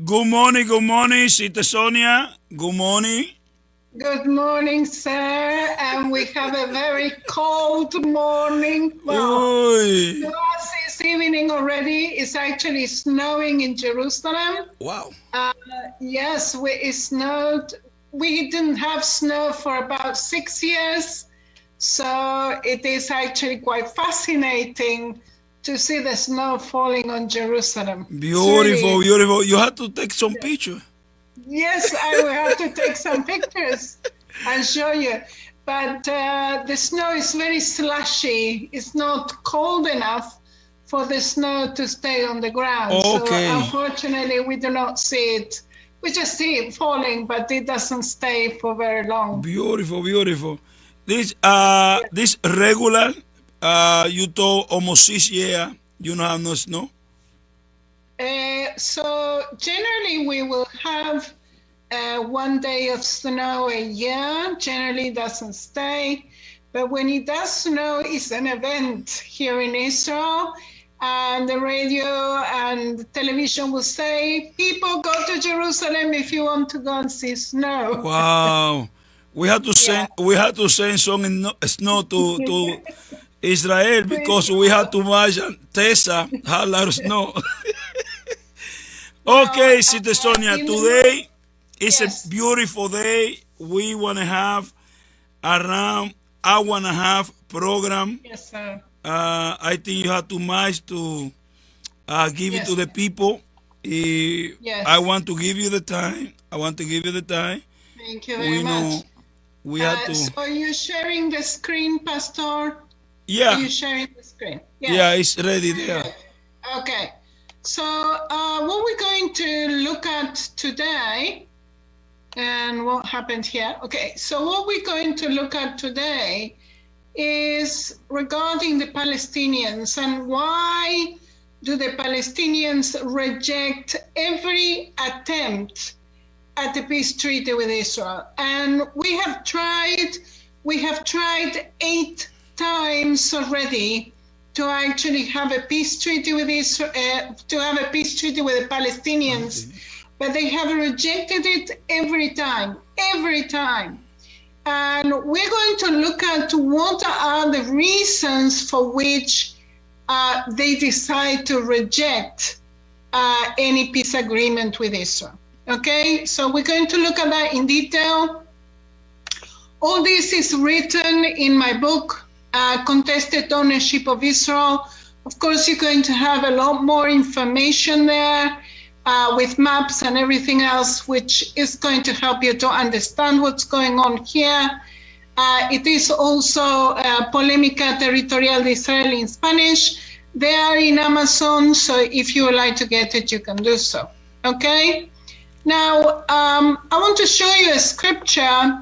Good morning, Sister Sonia. Good morning. Good morning, sir. And we have a very cold morning. Well, Uy. to us this evening already. It's actually snowing in Jerusalem. Wow. Yes, it snowed. We didn't have snow for about 6 years. So it is actually quite fascinating to see the snow falling on Jerusalem. Beautiful, beautiful. You have to take some picture. Yes, I will have to take some pictures and show you. But the snow is very slushy. It's not cold enough for the snow to stay on the ground. Okay. So unfortunately, we do not see it. We just see it falling, but it doesn't stay for very long. Beautiful, beautiful. This regular, you told almost 6 years, you don't have no snow? So generally we will have 1 day of snow a year. Generally doesn't stay, but when it does snow, it's an event here in Israel. And the radio and the television will say, people go to Jerusalem if you want to go and see snow. Wow. We had to send some snow to Israel because we had too much and Tessa had a lot of snow. Okay, Sister Sonia, today is a beautiful day. We want to have around hour and a half program. Yes, sir. I think you have too much to give it to the people. I want to give you the time. Thank you very much. We have to. So you're sharing the screen, Pastor? Yeah. Are you sharing the screen? Yes. Yeah, it's ready there. Okay. So what we're going to look at today, and what happened here? Okay, so what we're going to look at today is regarding the Palestinians and why do the Palestinians reject every attempt at a peace treaty with Israel. And we have tried 8 times already to actually have a peace treaty with Israel, to have a peace treaty with the Palestinians, but they have rejected it every time. And we're going to look at what are the reasons for which they decide to reject any peace agreement with Israel. Okay, so we're going to look at that in detail. All this is written in my book, Contested Ownership of Israel. Of course, you're going to have a lot more information there with maps and everything else, which is going to help you to understand what's going on here. It is also Polémica Territorial de Israel in Spanish. They are in Amazon, so if you would like to get it, you can do so. Okay? Now, I want to show you a scripture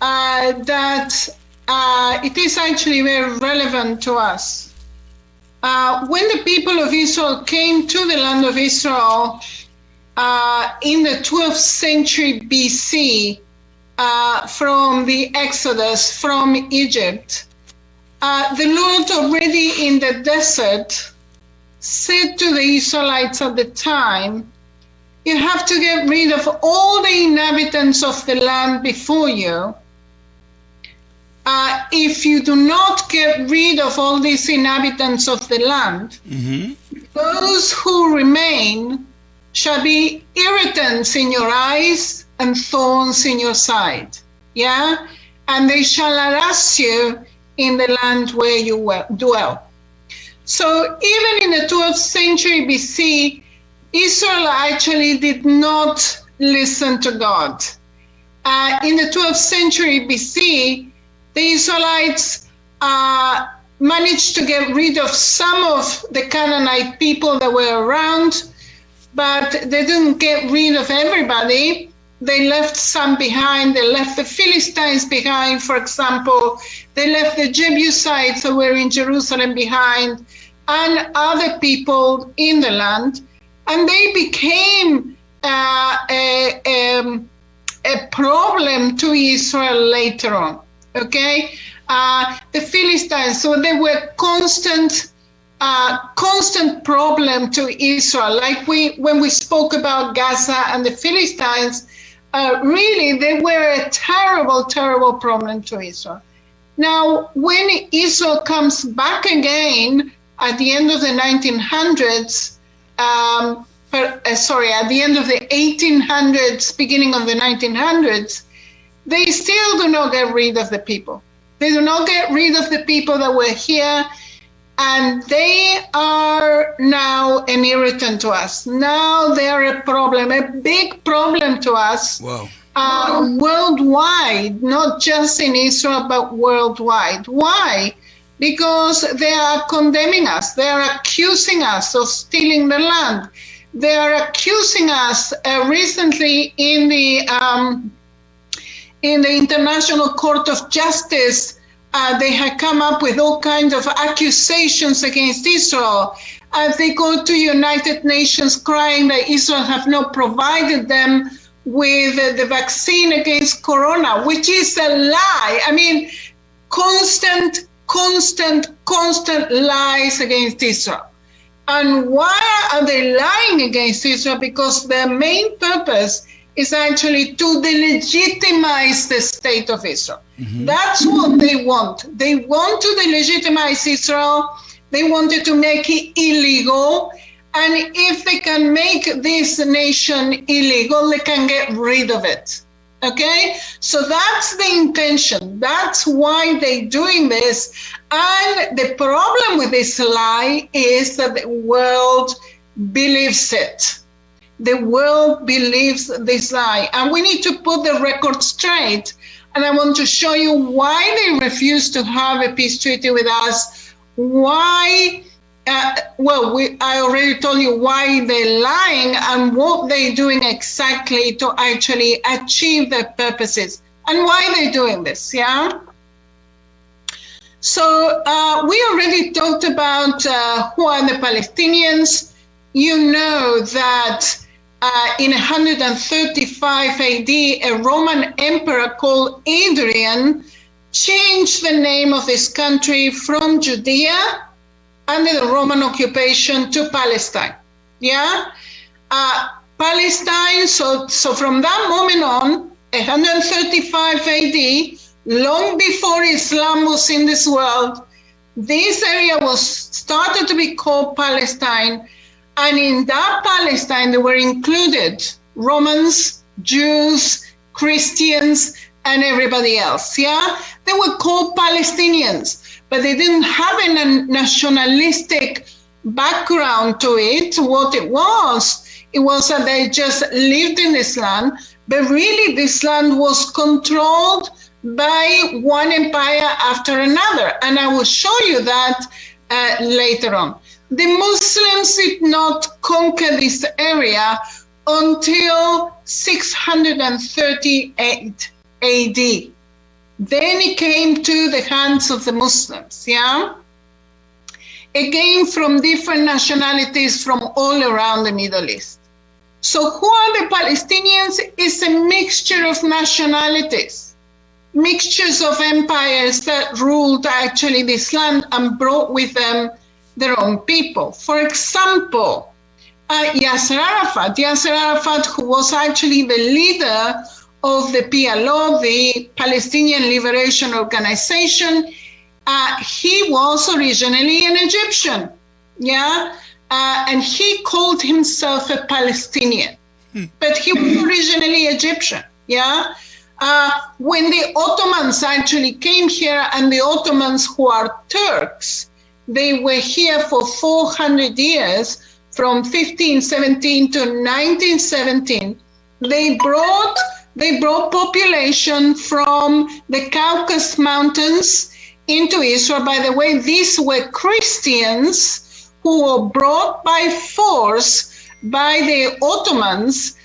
that it is actually very relevant to us. When the people of Israel came to the land of Israel in the 12th century BC from the Exodus from Egypt, the Lord already in the desert said to the Israelites at the time, you have to get rid of all the inhabitants of the land before you. If you do not get rid of all these inhabitants of the land, those who remain shall be irritants in your eyes and thorns in your side. Yeah? And they shall harass you in the land where you dwell. So even in the 12th century BC, Israel actually did not listen to God. In the 12th century BC, the Israelites managed to get rid of some of the Canaanite people that were around, but they didn't get rid of everybody. They left some behind. They left the Philistines behind, for example. They left the Jebusites that were in Jerusalem behind, and other people in the land. And they became a problem to Israel later on. Okay, the Philistines, so they were constant constant problem to Israel. Like when we spoke about Gaza and the Philistines, really they were a terrible, terrible problem to Israel. Now, when Israel comes back again at the end of the 1900s, at the end of the 1800s, beginning of the 1900s, they still do not get rid of the people. They do not get rid of the people that were here, and they are now an irritant to us. Now they are a problem, a big problem to us. Wow. Worldwide, not just in Israel, but worldwide. Why? Because they are condemning us. They are accusing us of stealing the land. They are accusing us recently in the International Court of Justice. They had come up with all kinds of accusations against Israel. They go to United Nations crying that Israel have not provided them with the vaccine against corona, which is a lie. I mean, constant lies against Israel. And why are they lying against Israel? Because their main purpose is actually to delegitimize the state of Israel. Mm-hmm. That's what they want. They want to delegitimize Israel. They wanted to make it illegal. And if they can make this nation illegal, they can get rid of it. Okay? So that's the intention. That's why they're doing this. And the problem with this lie is that the world believes it. The world believes this lie. And we need to put the record straight. And I want to show you why they refuse to have a peace treaty with us. Why? I already told you why they're lying and what they're doing exactly to actually achieve their purposes and why they're doing this, yeah? So we already talked about who are the Palestinians. You know that in 135 AD, a Roman emperor called Adrian changed the name of this country from Judea under the Roman occupation to Palestine. Yeah? Palestine, so from that moment on, 135 AD, long before Islam was in this world, this area was started to be called Palestine. And in that Palestine, there were included Romans, Jews, Christians, and everybody else. Yeah? They were called Palestinians. But they didn't have a nationalistic background to it. What it was that they just lived in this land, but really this land was controlled by one empire after another. And I will show you that later on. The Muslims did not conquer this area until 638 AD. Then it came to the hands of the Muslims, yeah? Again, from different nationalities from all around the Middle East. So who are the Palestinians? It's a mixture of nationalities, mixtures of empires that ruled actually this land and brought with them their own people. For example, Yasser Arafat, who was actually the leader of the PLO, the Palestinian Liberation Organization, he was originally an Egyptian, yeah? And he called himself a Palestinian, but he was originally Egyptian, yeah? When the Ottomans actually came here, and the Ottomans, who are Turks, they were here for 400 years, from 1517 to 1917. They brought population from the Caucasus Mountains into Israel. By the way, these were Christians who were brought by force by the Ottomans,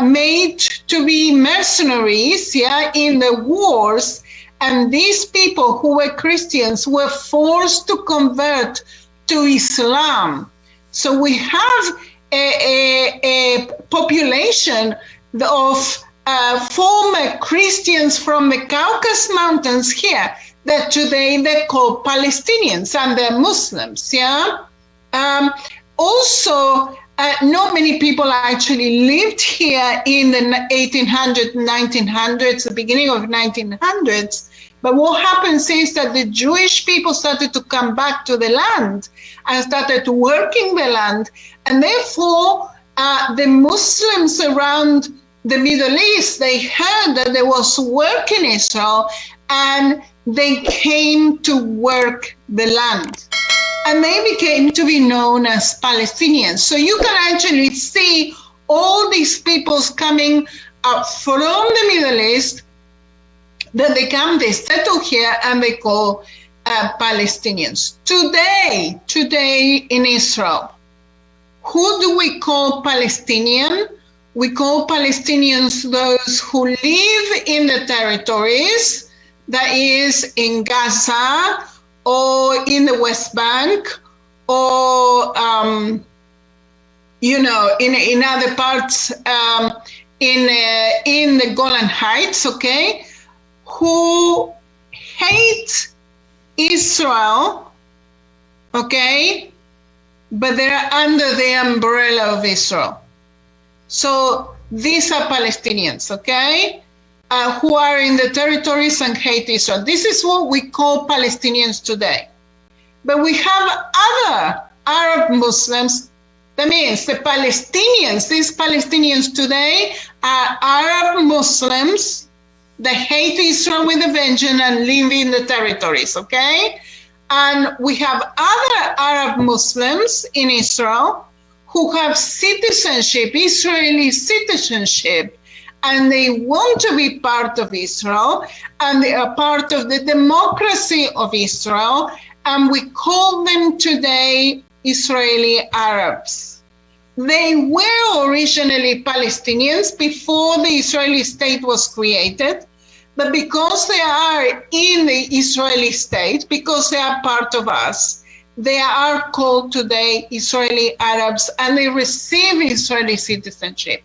made to be mercenaries, yeah, in the wars. And these people who were Christians were forced to convert to Islam. So we have a population of former Christians from the Caucasus Mountains here that today they're called Palestinians, and they're Muslims, yeah? Also, not many people actually lived here in the 1800s, 1900s, the beginning of 1900s. But what happens is that the Jewish people started to come back to the land and started working the land. And therefore, the Muslims around the Middle East, they heard that there was work in Israel, and they came to work the land. And they became to be known as Palestinians. So you can actually see all these peoples coming up from the Middle East, that they come, they settle here, and they call Palestinians. Today in Israel, who do we call Palestinian? We call Palestinians those who live in the territories, that is in Gaza, or in the West Bank, or in other parts, in the Golan Heights, okay, who hate Israel, okay, but they're under the umbrella of Israel. So these are Palestinians, okay, who are in the territories and hate Israel. This is what we call Palestinians today. But we have other Arab Muslims. That means the Palestinians, these Palestinians today are Arab Muslims that hate Israel with a vengeance and live in the territories, okay? And we have other Arab Muslims in Israel who have citizenship, Israeli citizenship, and they want to be part of Israel, and they are part of the democracy of Israel, and we call them today Israeli Arabs. They were originally Palestinians before the Israeli state was created, but because they are in the Israeli state, because they are part of us, they are called today Israeli Arabs, and they receive Israeli citizenship.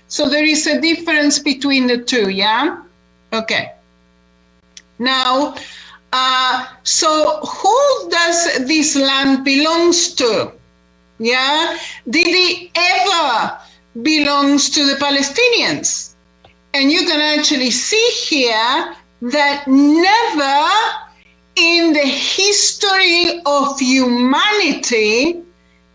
So there is a difference between the two, yeah? Okay. Now, so who does this land belongs to? Yeah? Did it ever belongs to the Palestinians? And you can actually see here that never in the history of humanity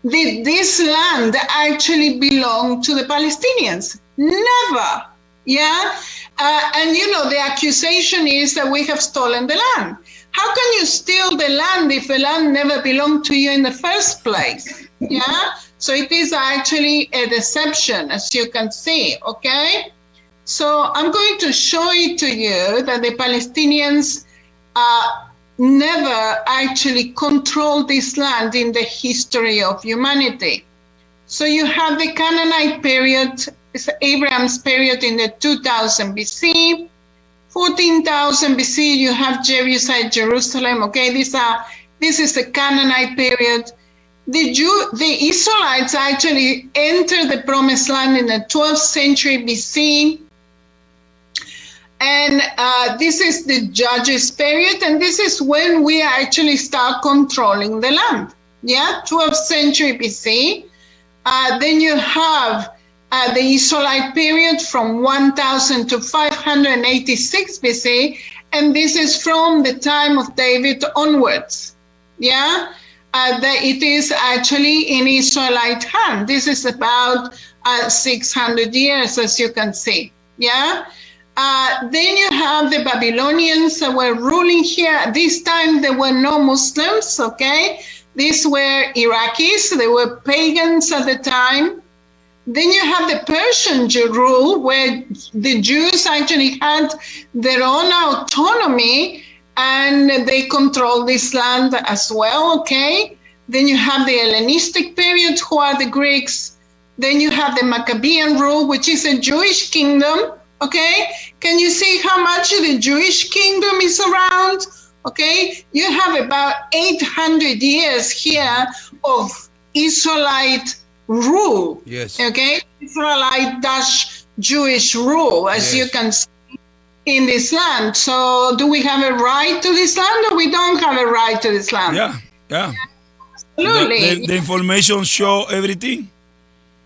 did this land actually belong to the Palestinians. Never. Yeah? And the accusation is that we have stolen the land. How can you steal the land if the land never belonged to you in the first place? Yeah? So it is actually a deception, as you can see, okay? So I'm going to show it to you that the Palestinians never actually controlled this land in the history of humanity. So you have the Canaanite period, it's Abraham's period in the 2000 BC. 14,000 BC, you have Jerusalem, okay? This is the Canaanite period. The Israelites actually entered the Promised Land in the 12th century BC. And this is the Judges period, and this is when we actually start controlling the land. Yeah, 12th century BC. Then you have the Israelite period from 1000 to 586 BC, and this is from the time of David onwards. Yeah, that it is actually in Israelite hand. This is about 600 years, as you can see. Yeah. Then you have the Babylonians that were ruling here. This time there were no Muslims, okay? These were Iraqis, they were pagans at the time. Then you have the Persian rule, where the Jews actually had their own autonomy and they controlled this land as well, okay? Then you have the Hellenistic period, who are the Greeks. Then you have the Maccabean rule, which is a Jewish kingdom. Okay, can you see how much the Jewish kingdom is around? Okay, you have about 800 years here of Israelite rule. Yes. Okay, Israelite-Jewish rule, as you can see in this land. So do we have a right to this land, or we don't have a right to this land? Yeah, yeah. Absolutely. The information show everything.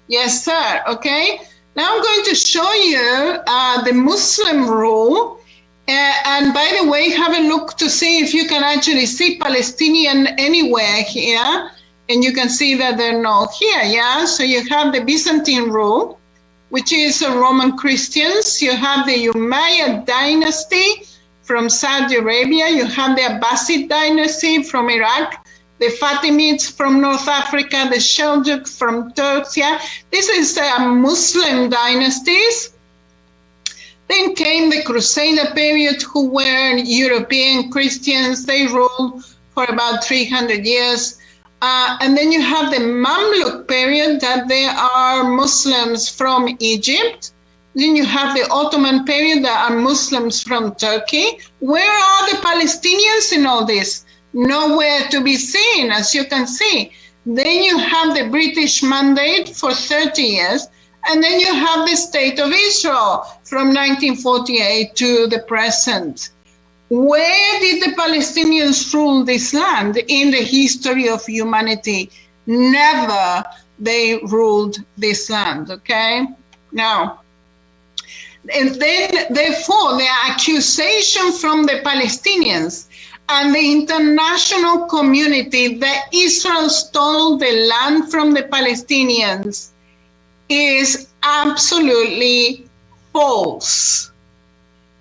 Yes, sir. Okay. Now I'm going to show you the Muslim rule. And by the way, have a look to see if you can actually see Palestinian anywhere here. And you can see that they're not here, yeah? So you have the Byzantine rule, which is Roman Christians. You have the Umayyad dynasty from Saudi Arabia. You have the Abbasid dynasty from Iraq, the Fatimids from North Africa, the Seljuk from Turkey. This is Muslim dynasties. Then came the Crusader period, who were European Christians. They ruled for about 300 years. And then you have the Mamluk period, that they are Muslims from Egypt. Then you have the Ottoman period, that are Muslims from Turkey. Where are the Palestinians in all this? Nowhere to be seen, as you can see. Then you have the British Mandate for 30 years. And then you have the State of Israel from 1948 to the present. Where did the Palestinians rule this land in the history of humanity? Never they ruled this land, okay? Now, and then, therefore, the accusation from the Palestinians and the international community that Israel stole the land from the Palestinians is absolutely false.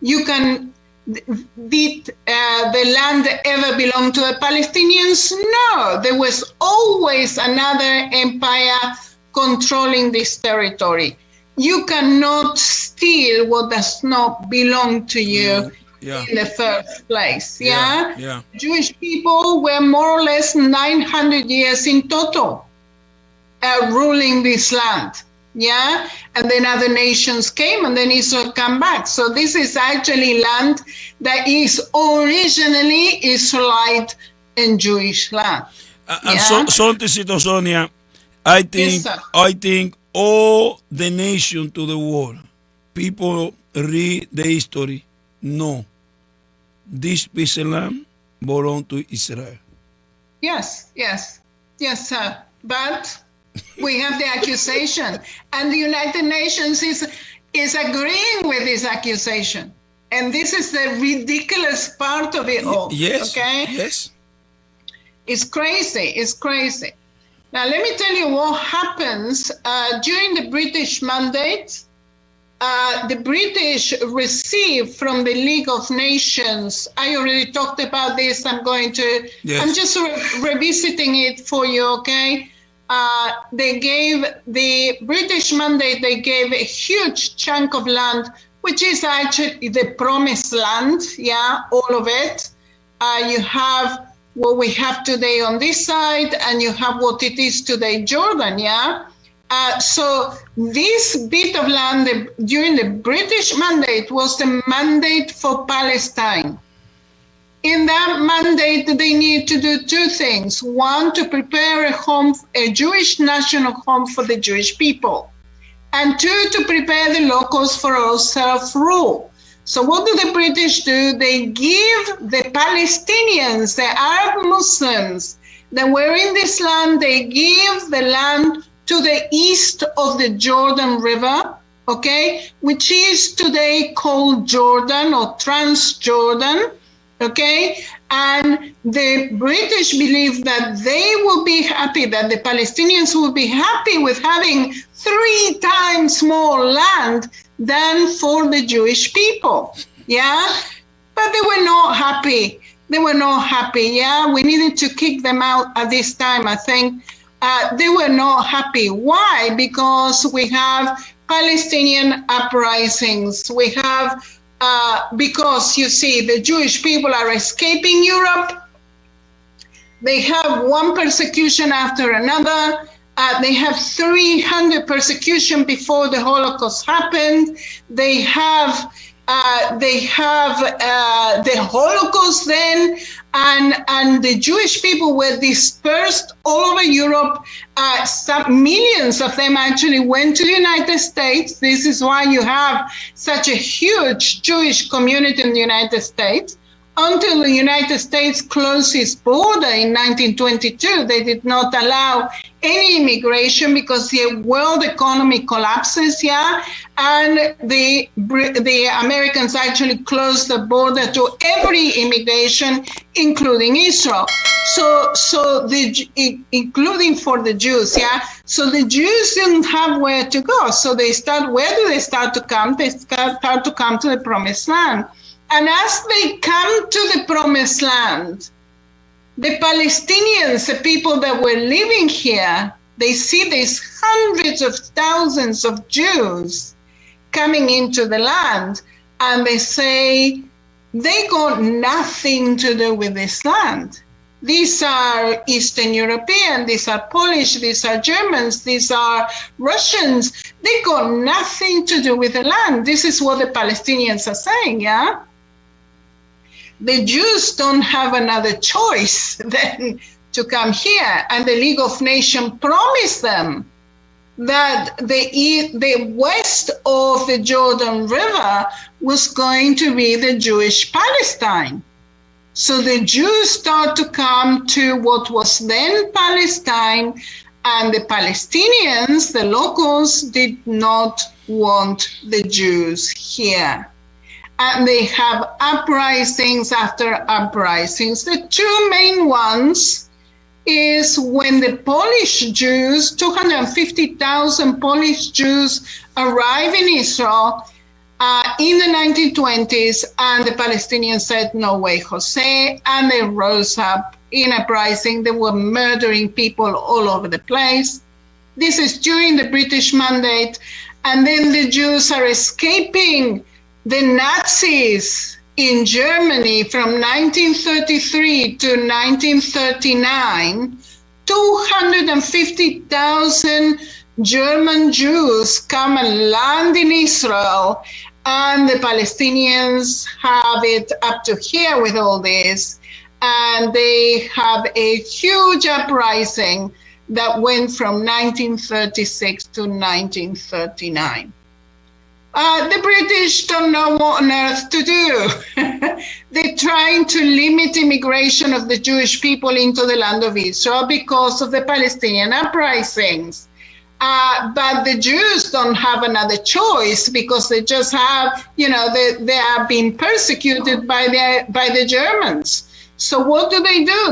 You can, did the land ever belong to the Palestinians? No, there was always another empire controlling this territory. You cannot steal what does not belong to you in the first place. Yeah? Jewish people were more or less 900 years in total ruling this land. Yeah, and then other nations came, and then Israel came back. So this is actually land that is originally Israelite and Jewish land. And Sonia, I think all the nation to the world, people read the history, no, this piece of land belongs to Israel. Yes, sir. But we have the accusation, and the United Nations is agreeing with this accusation. And this is the ridiculous part of it all. Yes. Okay? Yes. It's crazy. Now, let me tell you what happens during the British Mandate. The British received from the League of Nations. I already talked about this. I'm just revisiting it for you, okay? They gave the British Mandate, they gave a huge chunk of land, which is actually the promised land, all of it. You have what we have today on this side, and you have what it is today, Jordan, so this bit of land during the British Mandate was the mandate for Palestine. In that mandate, they need to do two things. One, to prepare a Jewish national home for the Jewish people. And two, to prepare the locals for self-rule. So what do the British do? They give the Palestinians, the Arab Muslims that were in this land, they give the land to the east of the Jordan River, okay, which is today called Jordan or Transjordan. Okay, and the British believe that they will be happy, that the Palestinians will be happy with having 3 times more land than for the Jewish people. Yeah, but they were not happy. We needed to kick them out at this time, I think. They were not happy. Why? Because we have Palestinian uprisings. We have because, you see, the Jewish people are escaping Europe. They have one persecution after another. They have 300 persecution before the Holocaust happened. They have the Holocaust then, and the Jewish people were dispersed all over Europe. Millions of them actually went to the United States. This is why you have such a huge Jewish community in the United States. until the United States closed its border in 1922. They did not allow any immigration because the world economy collapses, and the Americans actually closed the border to every immigration, including Israel. So including for the Jews, So the Jews didn't have where to go. So where do they start to come? They start to come to the Promised Land. And as they come to the Promised Land, the Palestinians, the people that were living here, they see these hundreds of thousands of Jews coming into the land, and they say they got nothing to do with this land. These are Eastern European, these are Polish, these are Germans, these are Russians. They got nothing to do with the land. This is what the Palestinians are saying, The Jews don't have another choice than to come here. And the League of Nations promised them that the west of the Jordan River was going to be the Jewish Palestine. So the Jews start to come to what was then Palestine, and the Palestinians, the locals, did not want the Jews here. And they have uprisings after uprisings. The two main ones is when the Polish Jews, 250,000 Polish Jews arrive in Israel in the 1920s, and the Palestinians said, no way, Jose, and they rose up in uprising. They were murdering people all over the place. This is during the British Mandate, and then the Jews are escaping the Nazis in Germany from 1933 to 1939. 250,000 German Jews come and land in Israel, and the Palestinians have it up to here with all this, and they have a huge uprising that went from 1936 to 1939. The British don't know what on earth to do. They're trying to limit immigration of the Jewish people into the land of Israel because of the Palestinian uprisings. But the Jews don't have another choice because they just have, they are being persecuted by the Germans. So what do?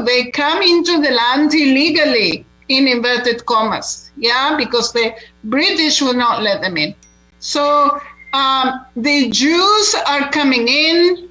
They come into the land illegally, in inverted commas, because the British will not let them in. So the Jews are coming in.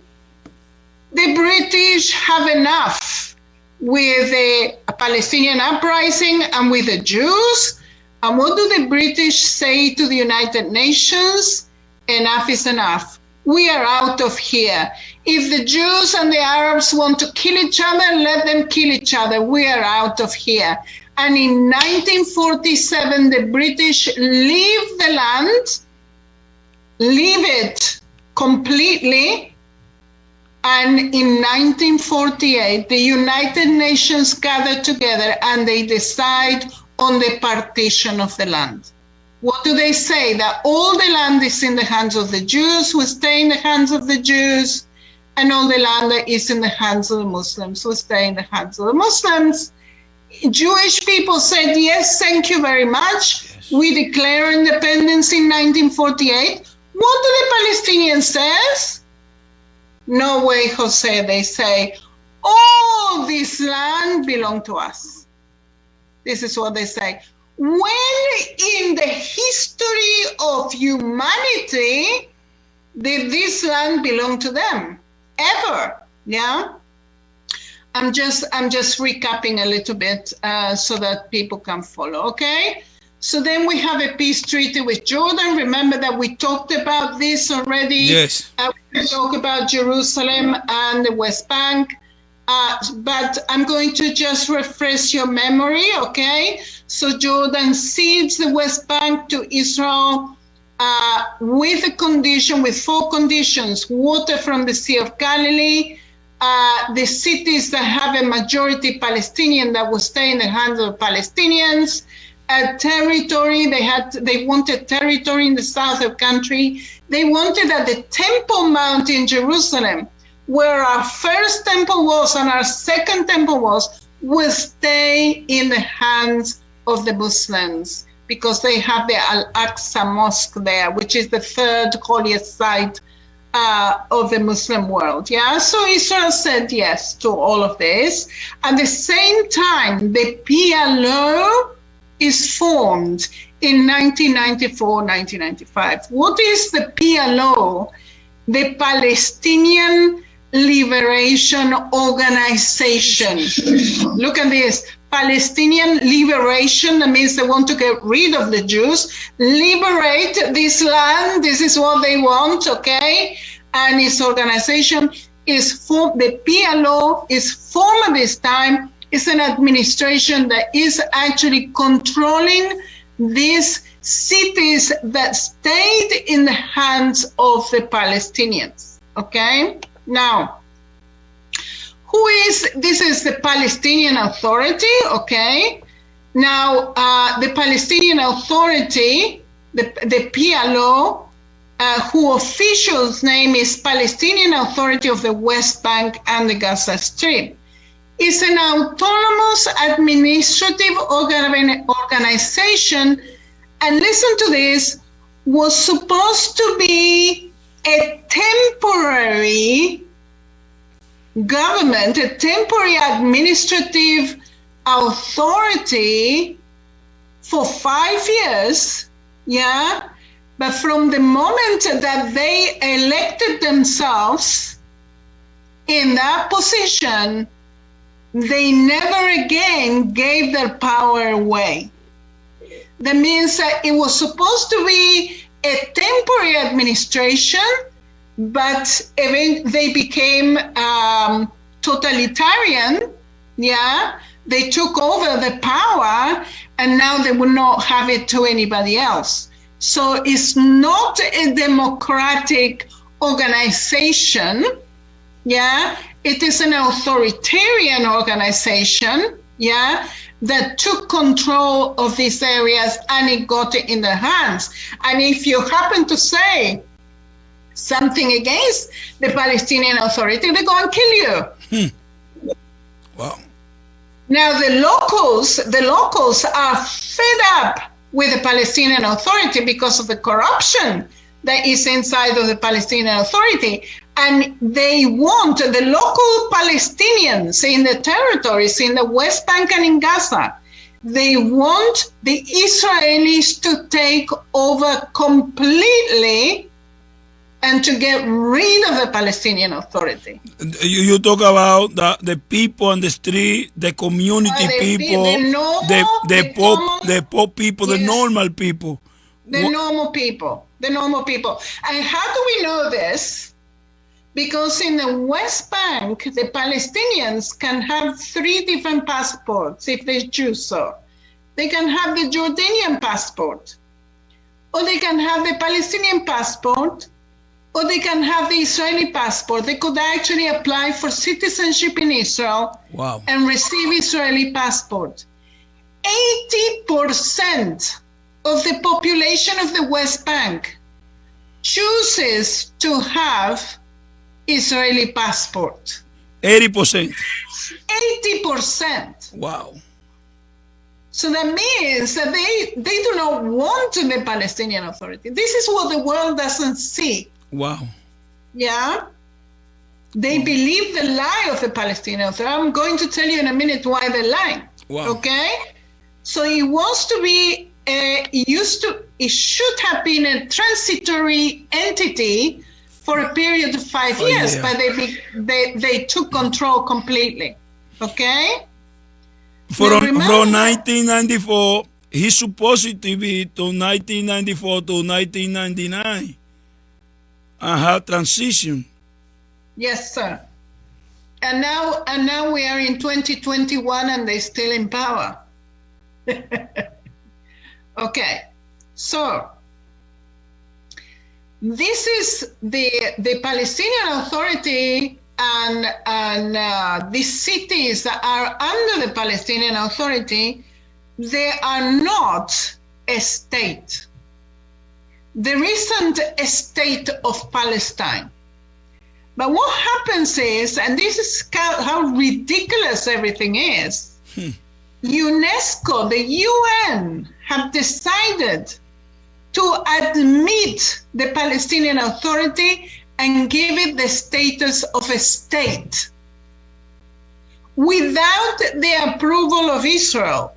The British have enough with the Palestinian uprising and with the Jews. And what do the British say to the United Nations? Enough is enough. We are out of here. If the Jews and the Arabs want to kill each other, let them kill each other. We are out of here. And in 1947, the British leave the land, leave it completely. And in 1948, the United Nations gather together and they decide on the partition of the land. What do they say? That all the land is in the hands of the Jews, will stay in the hands of the Jews, and all the land that is in the hands of the Muslims will stay in the hands of the Muslims. Jewish people said, yes, thank you very much. Yes. We declare independence in 1948. What do the Palestinians say? No way, Jose, they say, all this land belongs to us. This is what they say. When in the history of humanity did this land belong to them? Ever, I'm just recapping a little bit so that people can follow, okay? So then we have a peace treaty with Jordan. Remember that we talked about this already. Yes. We talked about Jerusalem and the West Bank. But I'm going to just refresh your memory, okay? So Jordan cedes the West Bank to Israel with four conditions: water from the Sea of Galilee, the cities that have a majority Palestinian that will stay in the hands of Palestinians, a territory, they wanted territory in the south of the country. They wanted that the Temple Mount in Jerusalem where our first temple was and our second temple was, will stay in the hands of the Muslims, because they have the Al-Aqsa Mosque there, which is the third holiest site of the Muslim world. Yeah, so Israel said yes to all of this. At the same time, the PLO is formed in 1994, 1995. What is the PLO? The Palestinian Liberation Organization. Look at this. Palestinian liberation, that means they want to get rid of the Jews, liberate this land, this is what they want, okay? And its organization is the PLO is formed at this time. It's an administration that is actually controlling these cities that stayed in the hands of the Palestinians, okay? Now, this is the Palestinian Authority, okay? Now, the Palestinian Authority, the PLO, whose official name is Palestinian Authority of the West Bank and the Gaza Strip, is an autonomous administrative organization, and listen to this, was supposed to be a temporary government, a temporary administrative authority for 5 years, yeah? But from the moment that they elected themselves in that position, they never again gave their power away. That means that it was supposed to be a temporary administration, but they became totalitarian, yeah? They took over the power, and now they will not have it to anybody else. So it's not a democratic organization, yeah? It is an authoritarian organization, yeah, that took control of these areas, and it got it in their hands. And if you happen to say something against the Palestinian Authority, they go and kill you. Wow. Now the locals are fed up with the Palestinian Authority because of the corruption that is inside of the Palestinian Authority. And they want the local Palestinians in the territories, in the West Bank and in Gaza, they want the Israelis to take over completely and to get rid of the Palestinian Authority. You talk about the people on the street, the community people, the poor people, yes, the normal people. The normal people. And how do we know this? Because in the West Bank, the Palestinians can have 3 different passports if they choose so. They can have the Jordanian passport, or they can have the Palestinian passport, or they can have the Israeli passport. They could actually apply for citizenship in Israel, wow, and receive Israeli passport. 80% of the population of the West Bank chooses to have Israeli passport. 80%. 80%. Wow. So that means that they do not want the Palestinian Authority. This is what the world doesn't see. Wow. Yeah? They believe the lie of the Palestinian Authority. I'm going to tell you in a minute why they lie. Wow. Okay? So it wants to be, it should have been a transitory entity for a period of 5 years, yeah, but they took control completely. Okay? From 1994, he's supposed to be to 1994 to 1999 and have transition. Yes, sir. And now we are in 2021 and they're still in power. Okay, so this is the Palestinian Authority, and these cities that are under the Palestinian Authority, they are not a state. There isn't a state of Palestine. But what happens is, and this is how ridiculous everything is, UNESCO, the UN, have decided to admit the Palestinian Authority and give it the status of a state without the approval of Israel,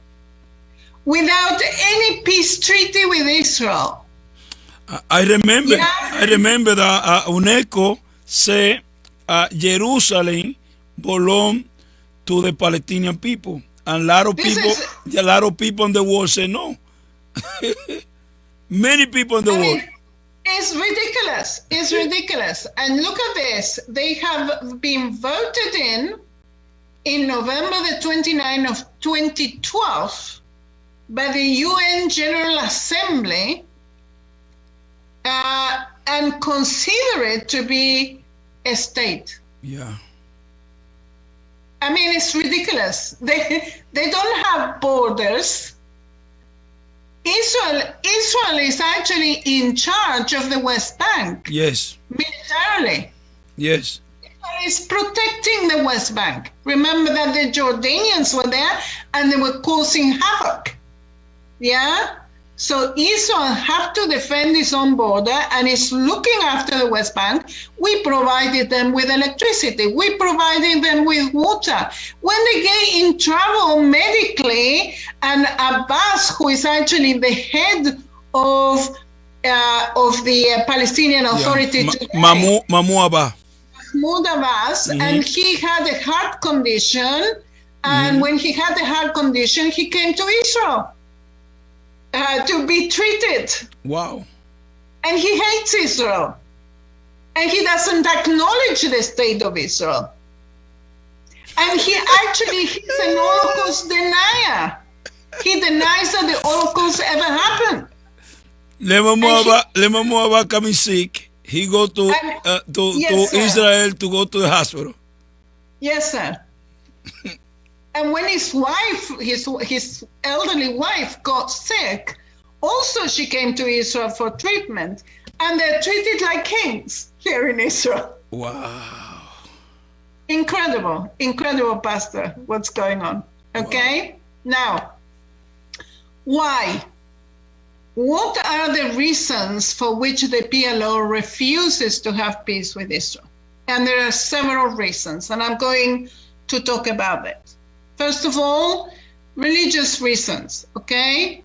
without any peace treaty with Israel. I remember that UNESCO said Jerusalem belonged to the Palestinian people, and a lot of people in the world say no. Many people in the world. It's ridiculous. It's ridiculous. And look at this. They have been voted in November the 29th of 2012 by the UN General Assembly and consider it to be a state. Yeah. I mean, it's ridiculous. They don't have borders. Israel is actually in charge of the West Bank. Yes. Militarily. Yes. Israel is protecting the West Bank. Remember that the Jordanians were there and they were causing havoc. Yeah? So Israel have to defend its own border and is looking after the West Bank. We provided them with electricity. We provided them with water. When they get in trouble medically, and Abbas, who is actually the head of the Palestinian Authority today, Mahmoud Abbas. Mahmoud Abbas, and he had a heart condition. And when he had a heart condition, he came to Israel to be treated. Wow. And he hates Israel. And he doesn't acknowledge the state of Israel. And he's an Holocaust denier. He denies that the Holocaust ever happened. Mahmoud Abbas coming sick. He go to Israel to go to the hospital. Yes, sir. And when his wife, his elderly wife, got sick, also she came to Israel for treatment, and they're treated like kings here in Israel. Wow. Incredible, Pastor, what's going on. Okay? Wow. Now, why? What are the reasons for which the PLO refuses to have peace with Israel? And there are several reasons, and I'm going to talk about it. First of all, religious reasons, okay?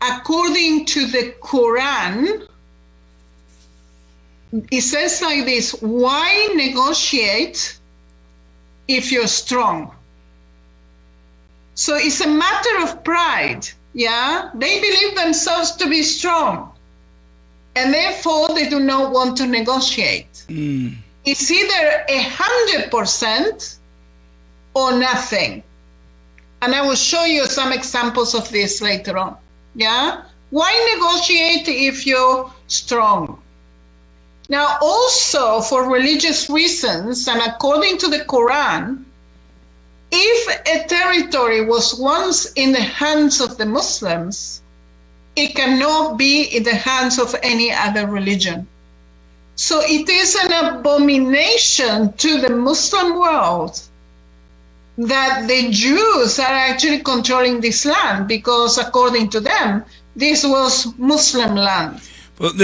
According to the Quran, it says like this: why negotiate if you're strong? So it's a matter of pride, yeah? They believe themselves to be strong, and therefore they do not want to negotiate. It's either 100% or nothing. And I will show you some examples of this later on. Yeah? Why negotiate if you're strong? Now, also for religious reasons, and according to the Quran, if a territory was once in the hands of the Muslims, it cannot be in the hands of any other religion. So it is an abomination to the Muslim world that the Jews are actually controlling this land, because according to them, this was Muslim land. But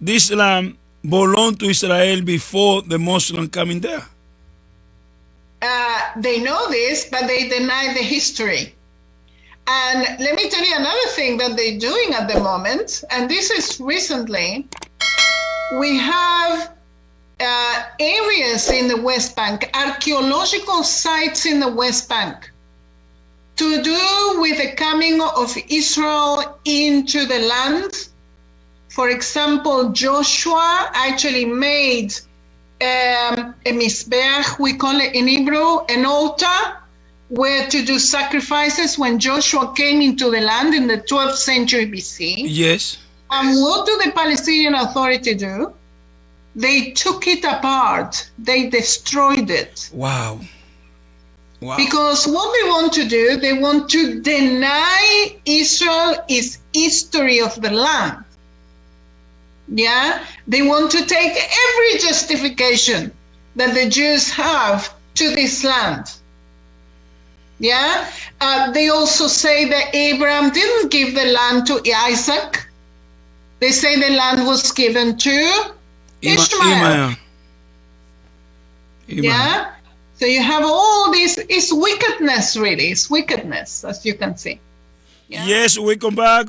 this land belonged to Israel before the Muslim coming there. They know this, but they deny the history. And let me tell you another thing that they're doing at the moment, and this is recently, we have areas in the West Bank, archaeological sites in the West Bank, to do with the coming of Israel into the land. For example, Joshua actually made a mizbeach, we call it in Hebrew, an altar, where to do sacrifices when Joshua came into the land in the 12th century BC. Yes. And what do the Palestinian Authority do? They took it apart. They destroyed it. Wow. Because what they want to do, they want to deny Israel its history of the land. Yeah, they want to take every justification that the Jews have to this land. Yeah, they also say that Abraham didn't give the land to Isaac. They say the land was given to Ishmael. Yeah, so you have all this. It's wickedness, really. It's wickedness, as you can see. Yeah? Yes, we come back.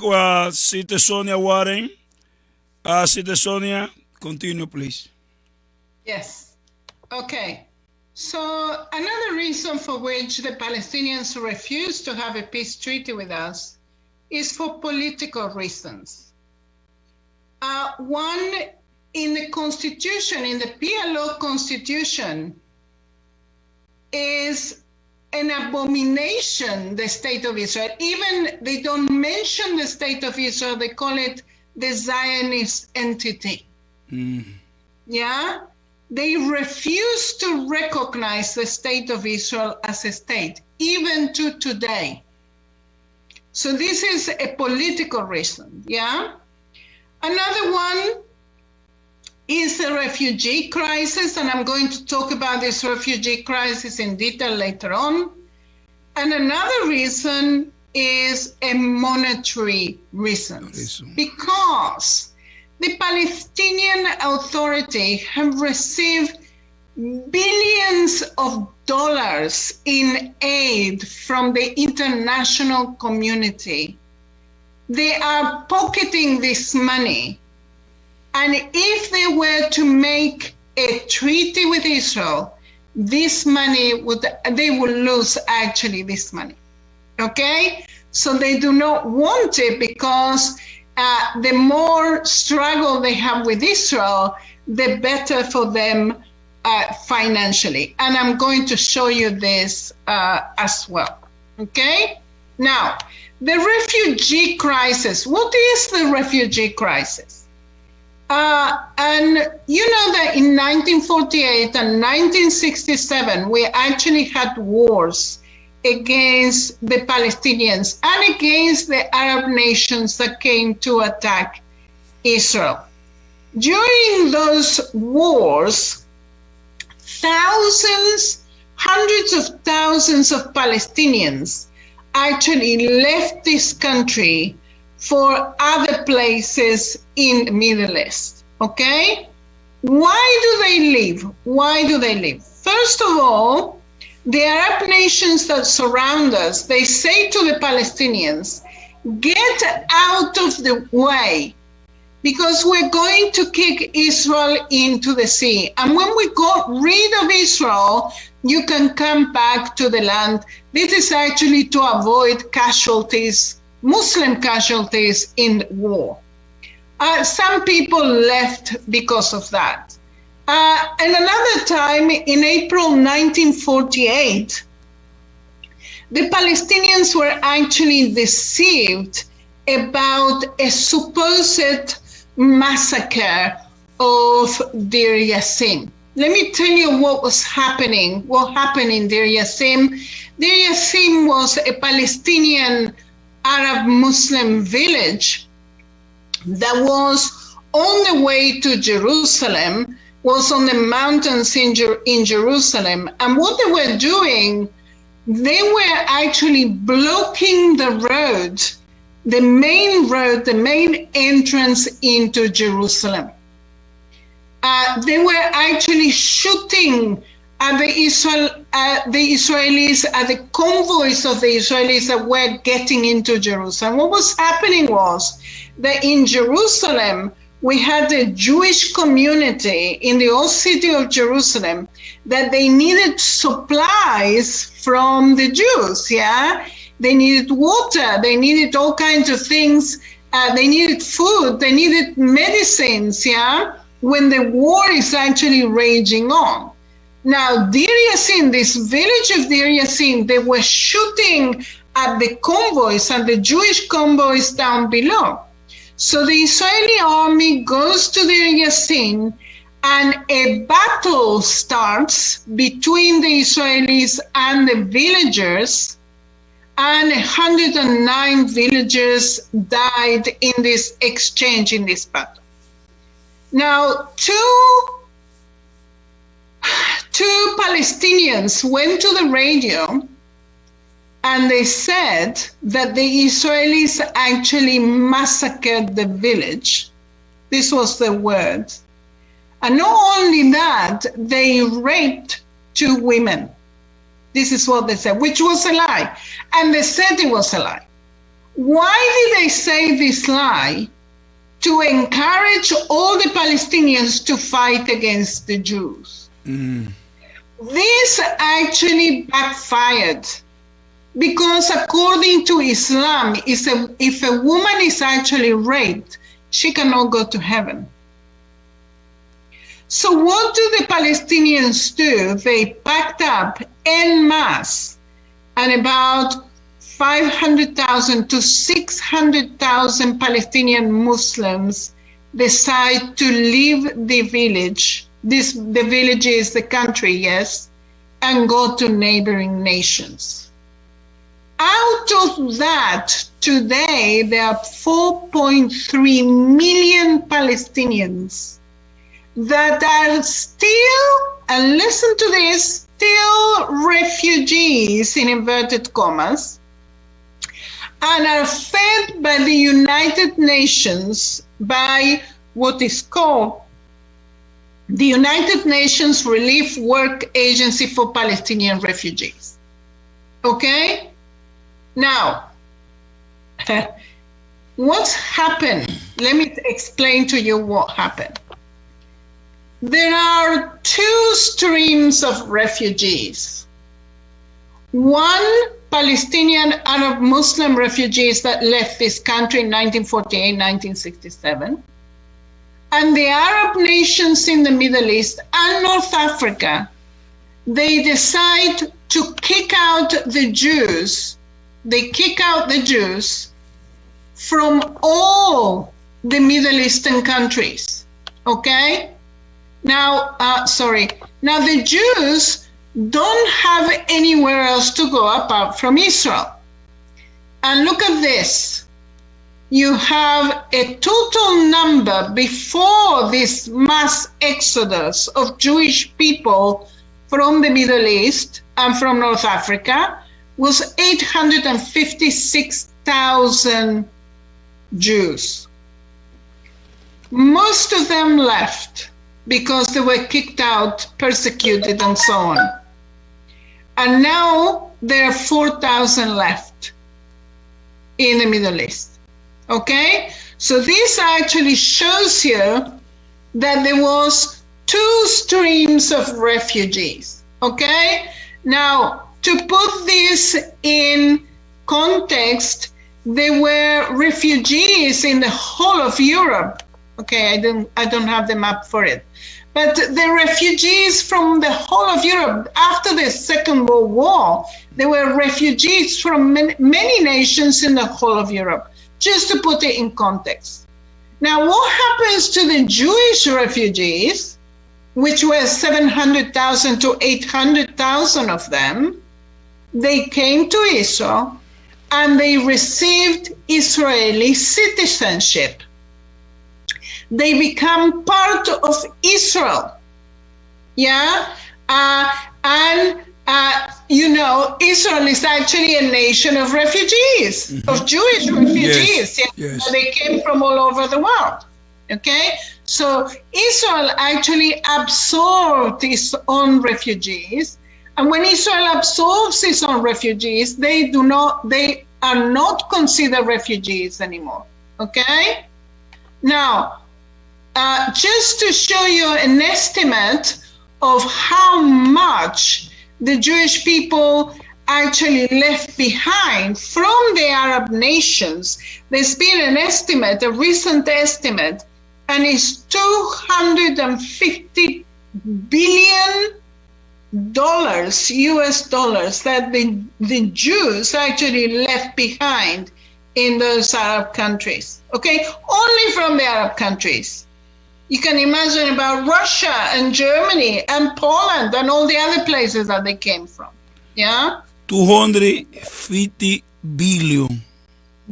Sister Sonia Waters. Sister Sonia, continue, please. Yes. Okay. So another reason for which the Palestinians refuse to have a peace treaty with us is for political reasons. One, in the constitution, in the PLO constitution, is an abomination, the state of Israel. Even they don't mention the state of Israel, they call it the Zionist entity. Yeah? They refuse to recognize the state of Israel as a state, even to today. So this is a political reason, yeah? Another one is the refugee crisis, and I'm going to talk about this refugee crisis in detail later on. And another reason is a monetary reason, because the Palestinian Authority have received billions of dollars in aid from the international community. They are pocketing this money. And if they were to make a treaty with Israel, this money they would lose actually this money. Okay? So they do not want it, because the more struggle they have with Israel, the better for them financially. And I'm going to show you this as well. Okay? Now, the refugee crisis. What is the refugee crisis? And you know that in 1948 and 1967, we actually had wars against the Palestinians and against the Arab nations that came to attack Israel. During those wars, thousands, hundreds of thousands of Palestinians actually left this country for other places in the Middle East, okay? Why do they leave? Why do they leave? First of all, the Arab nations that surround us, they say to the Palestinians, get out of the way, because we're going to kick Israel into the sea. And when we got rid of Israel, you can come back to the land. This is actually to avoid casualties, Muslim casualties in war. Some people left because of that. And another time, in April 1948, the Palestinians were actually deceived about a supposed massacre of Deir Yassin. Let me tell you what was happening, what happened in Deir Yassin. Deir Yassin was a Palestinian Arab Muslim village that was on the way to Jerusalem, was on the mountains in Jerusalem. And what they were doing, they were actually blocking the road, the main entrance into Jerusalem. They were actually shooting at the Israelis, at the convoys of the Israelis that were getting into Jerusalem. What was happening was that in Jerusalem, we had a Jewish community in the old city of Jerusalem that they needed supplies from the Jews, yeah? They needed water, they needed all kinds of things, they needed food, they needed medicines, yeah? When the war is actually raging on. Now, Deir Yassin, this village of Deir Yassin, they were shooting at the convoys and the Jewish convoys down below. So the Israeli army goes to Deir Yassin, and a battle starts between the Israelis and the villagers, and 109 villagers died in this exchange, in this battle. Now, two Palestinians went to the radio and they said that the Israelis actually massacred the village. This was the word. And not only that, they raped 2 women. This is what they said, which was a lie. And they said it was a lie. Why did they say this lie? To encourage all the Palestinians to fight against the Jews. This actually backfired, because according to Islam, if a woman is actually raped, she cannot go to heaven. So what do the Palestinians do? They packed up en masse, and about 500,000 to 600,000 Palestinian Muslims decide to leave the village. The village is the country, yes, and go to neighboring nations. Out of that, today there are 4.3 million Palestinians that are still, and listen to this, still refugees in inverted commas, and are fed by the United Nations, by what is called the United Nations Relief Work Agency for Palestinian Refugees. Okay? Now, what's happened? Let me explain to you what happened. There are 2 streams of refugees. One, Palestinian Arab Muslim refugees that left this country in 1948, 1967. And the Arab nations in the Middle East and North Africa, they decide to kick out the Jews. They kick out the Jews from all the Middle Eastern countries, okay? Now, Now the Jews don't have anywhere else to go apart from Israel. And look at this. You have a total number before this mass exodus of Jewish people from the Middle East and from North Africa was 856,000 Jews. Most of them left because they were kicked out, persecuted, and so on. And now there are 4,000 left in the Middle East. Okay? So this actually shows you that there was 2 streams of refugees. Okay? Now, to put this in context, there were refugees in the whole of Europe. Okay, I don't have the map for it. But the refugees from the whole of Europe after the Second World War, there were refugees from many nations in the whole of Europe, just to put it in context. Now, what happens to the Jewish refugees, which were 700,000 to 800,000 of them? They came to Israel and they received Israeli citizenship. They become part of Israel. Yeah? Israel is actually a nation of refugees, of Jewish refugees. Yes. They came from all over the world. Okay? So Israel actually absorbed its own refugees. And when Israel absorbs its own refugees, they are not considered refugees anymore. Okay? Now, just to show you an estimate of how much the Jewish people actually left behind from the Arab nations, there's been an estimate, a recent estimate, and it's $250 billion US dollars that the Jews actually left behind in those Arab countries. Okay, only from the Arab countries. You can imagine about Russia and Germany and Poland and all the other places that they came from. Yeah? 250 billion.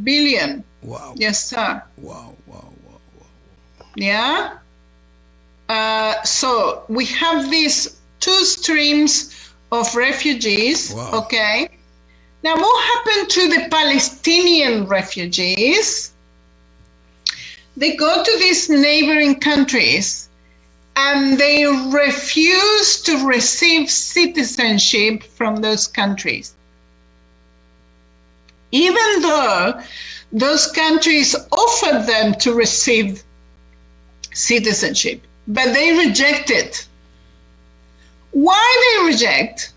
Billion. Wow. Yes, sir. Wow. Yeah? So we have these two streams of refugees. Wow. Okay. Now, what happened to the Palestinian refugees? They go to these neighboring countries and they refuse to receive citizenship from those countries. Even though those countries offered them to receive citizenship, but they reject it. Why they reject?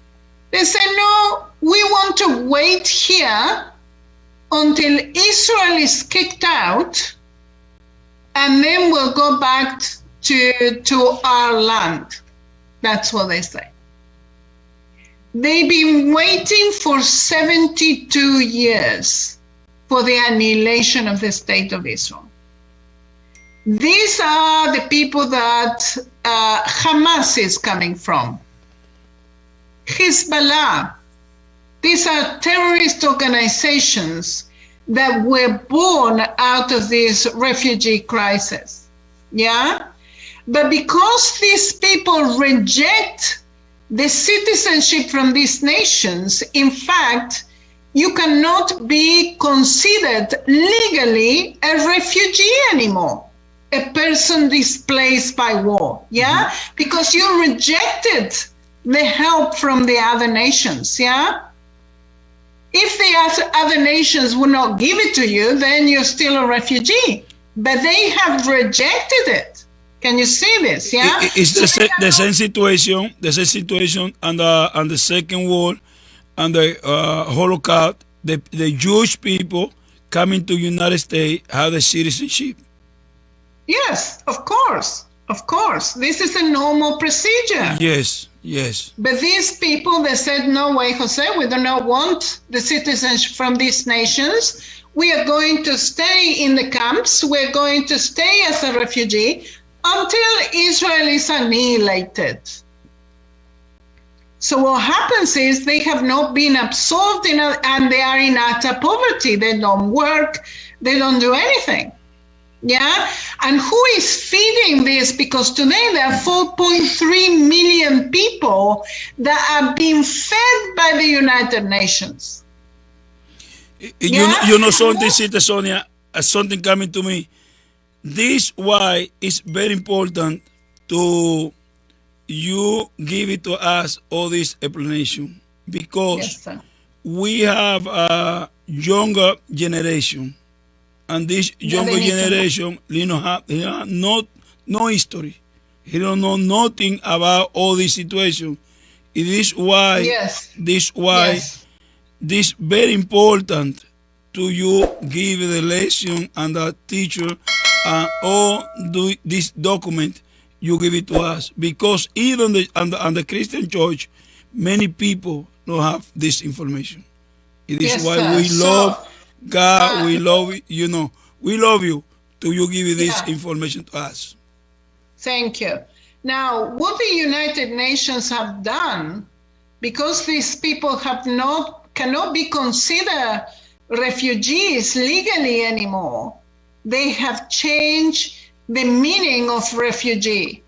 They say, no, we want to wait here until Israel is kicked out, and then we'll go back to our land. That's what they say. They've been waiting for 72 years for the annihilation of the state of Israel. These are the people that Hamas is coming from. Hezbollah. These are terrorist organizations that were born out of this refugee crisis. Yeah? But because these people reject the citizenship from these nations, in fact, you cannot be considered legally a refugee anymore, a person displaced by war, yeah? Mm-hmm. Because you rejected the help from the other nations, yeah? If the other nations would not give it to you, then you're still a refugee. But they have rejected it. Can you see this? Yeah, it's the same situation. The same situation on the Second War, and the Holocaust. The Jewish people coming to United States have the citizenship. Yes, of course, of course. This is a normal procedure. Yes, yes. But these people, they said, no way, Jose. We do not want the citizenship from these nations. We are going to stay in the camps. We're going to stay as a refugee until Israel is annihilated. So what happens is they have not been absorbed and they are in utter poverty. They don't work. They don't do anything. Yeah? And who is feeding this? Because today there are 4.3 million people that are being fed by the United Nations. You know something, Sister Sonia, something coming to me. This why it's very important to you give it to us all this explanation, because yes, we have a younger generation, and this younger generation, you know, have no history. He don't know nothing about all this situation. It is why this very important to you give the lesson and the teacher and all this document you give it to us, because even on the Christian church, many people don't have this information. It is why we love God, we love, you know, we love you to you give this information to us. Thank you. Now, what the United Nations have done, because these people cannot be considered refugees legally anymore, they have changed the meaning of refugee.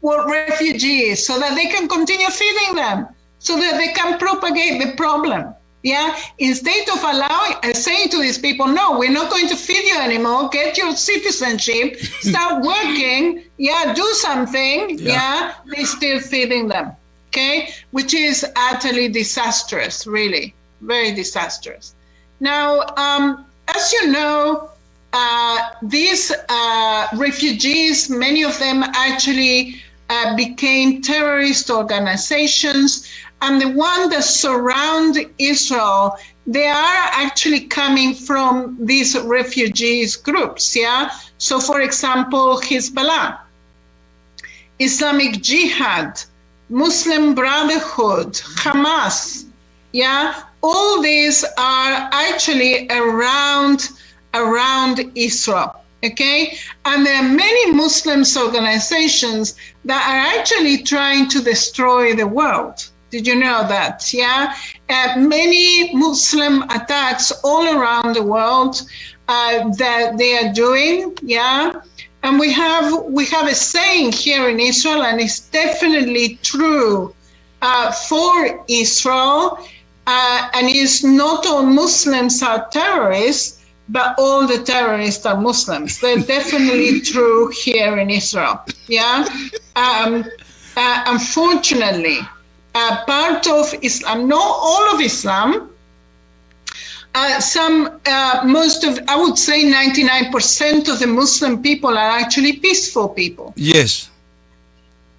What refugee is, so that they can continue feeding them, so that they can propagate the problem. Yeah, instead of saying to these people, no, we're not going to feed you anymore, get your citizenship, start working, do something, they're still feeding them, okay? Which is utterly disastrous, really, very disastrous. Now, as you know, these refugees, many of them actually became terrorist organizations, and the ones that surround Israel, they are actually coming from these refugees groups, yeah? So, for example, Hezbollah, Islamic Jihad, Muslim Brotherhood, Hamas, yeah? All these are actually around Israel, okay? And there are many Muslim organizations that are actually trying to destroy the world. Did you know that? Yeah, many Muslim attacks all around the world that they are doing. Yeah, And we have a saying here in Israel, and it's definitely true for Israel, and it's not all Muslims are terrorists, but all the terrorists are Muslims. They're definitely true here in Israel. Yeah. Unfortunately, part of Islam, not all of Islam, most of, I would say 99% of the Muslim people are actually peaceful people. Yes.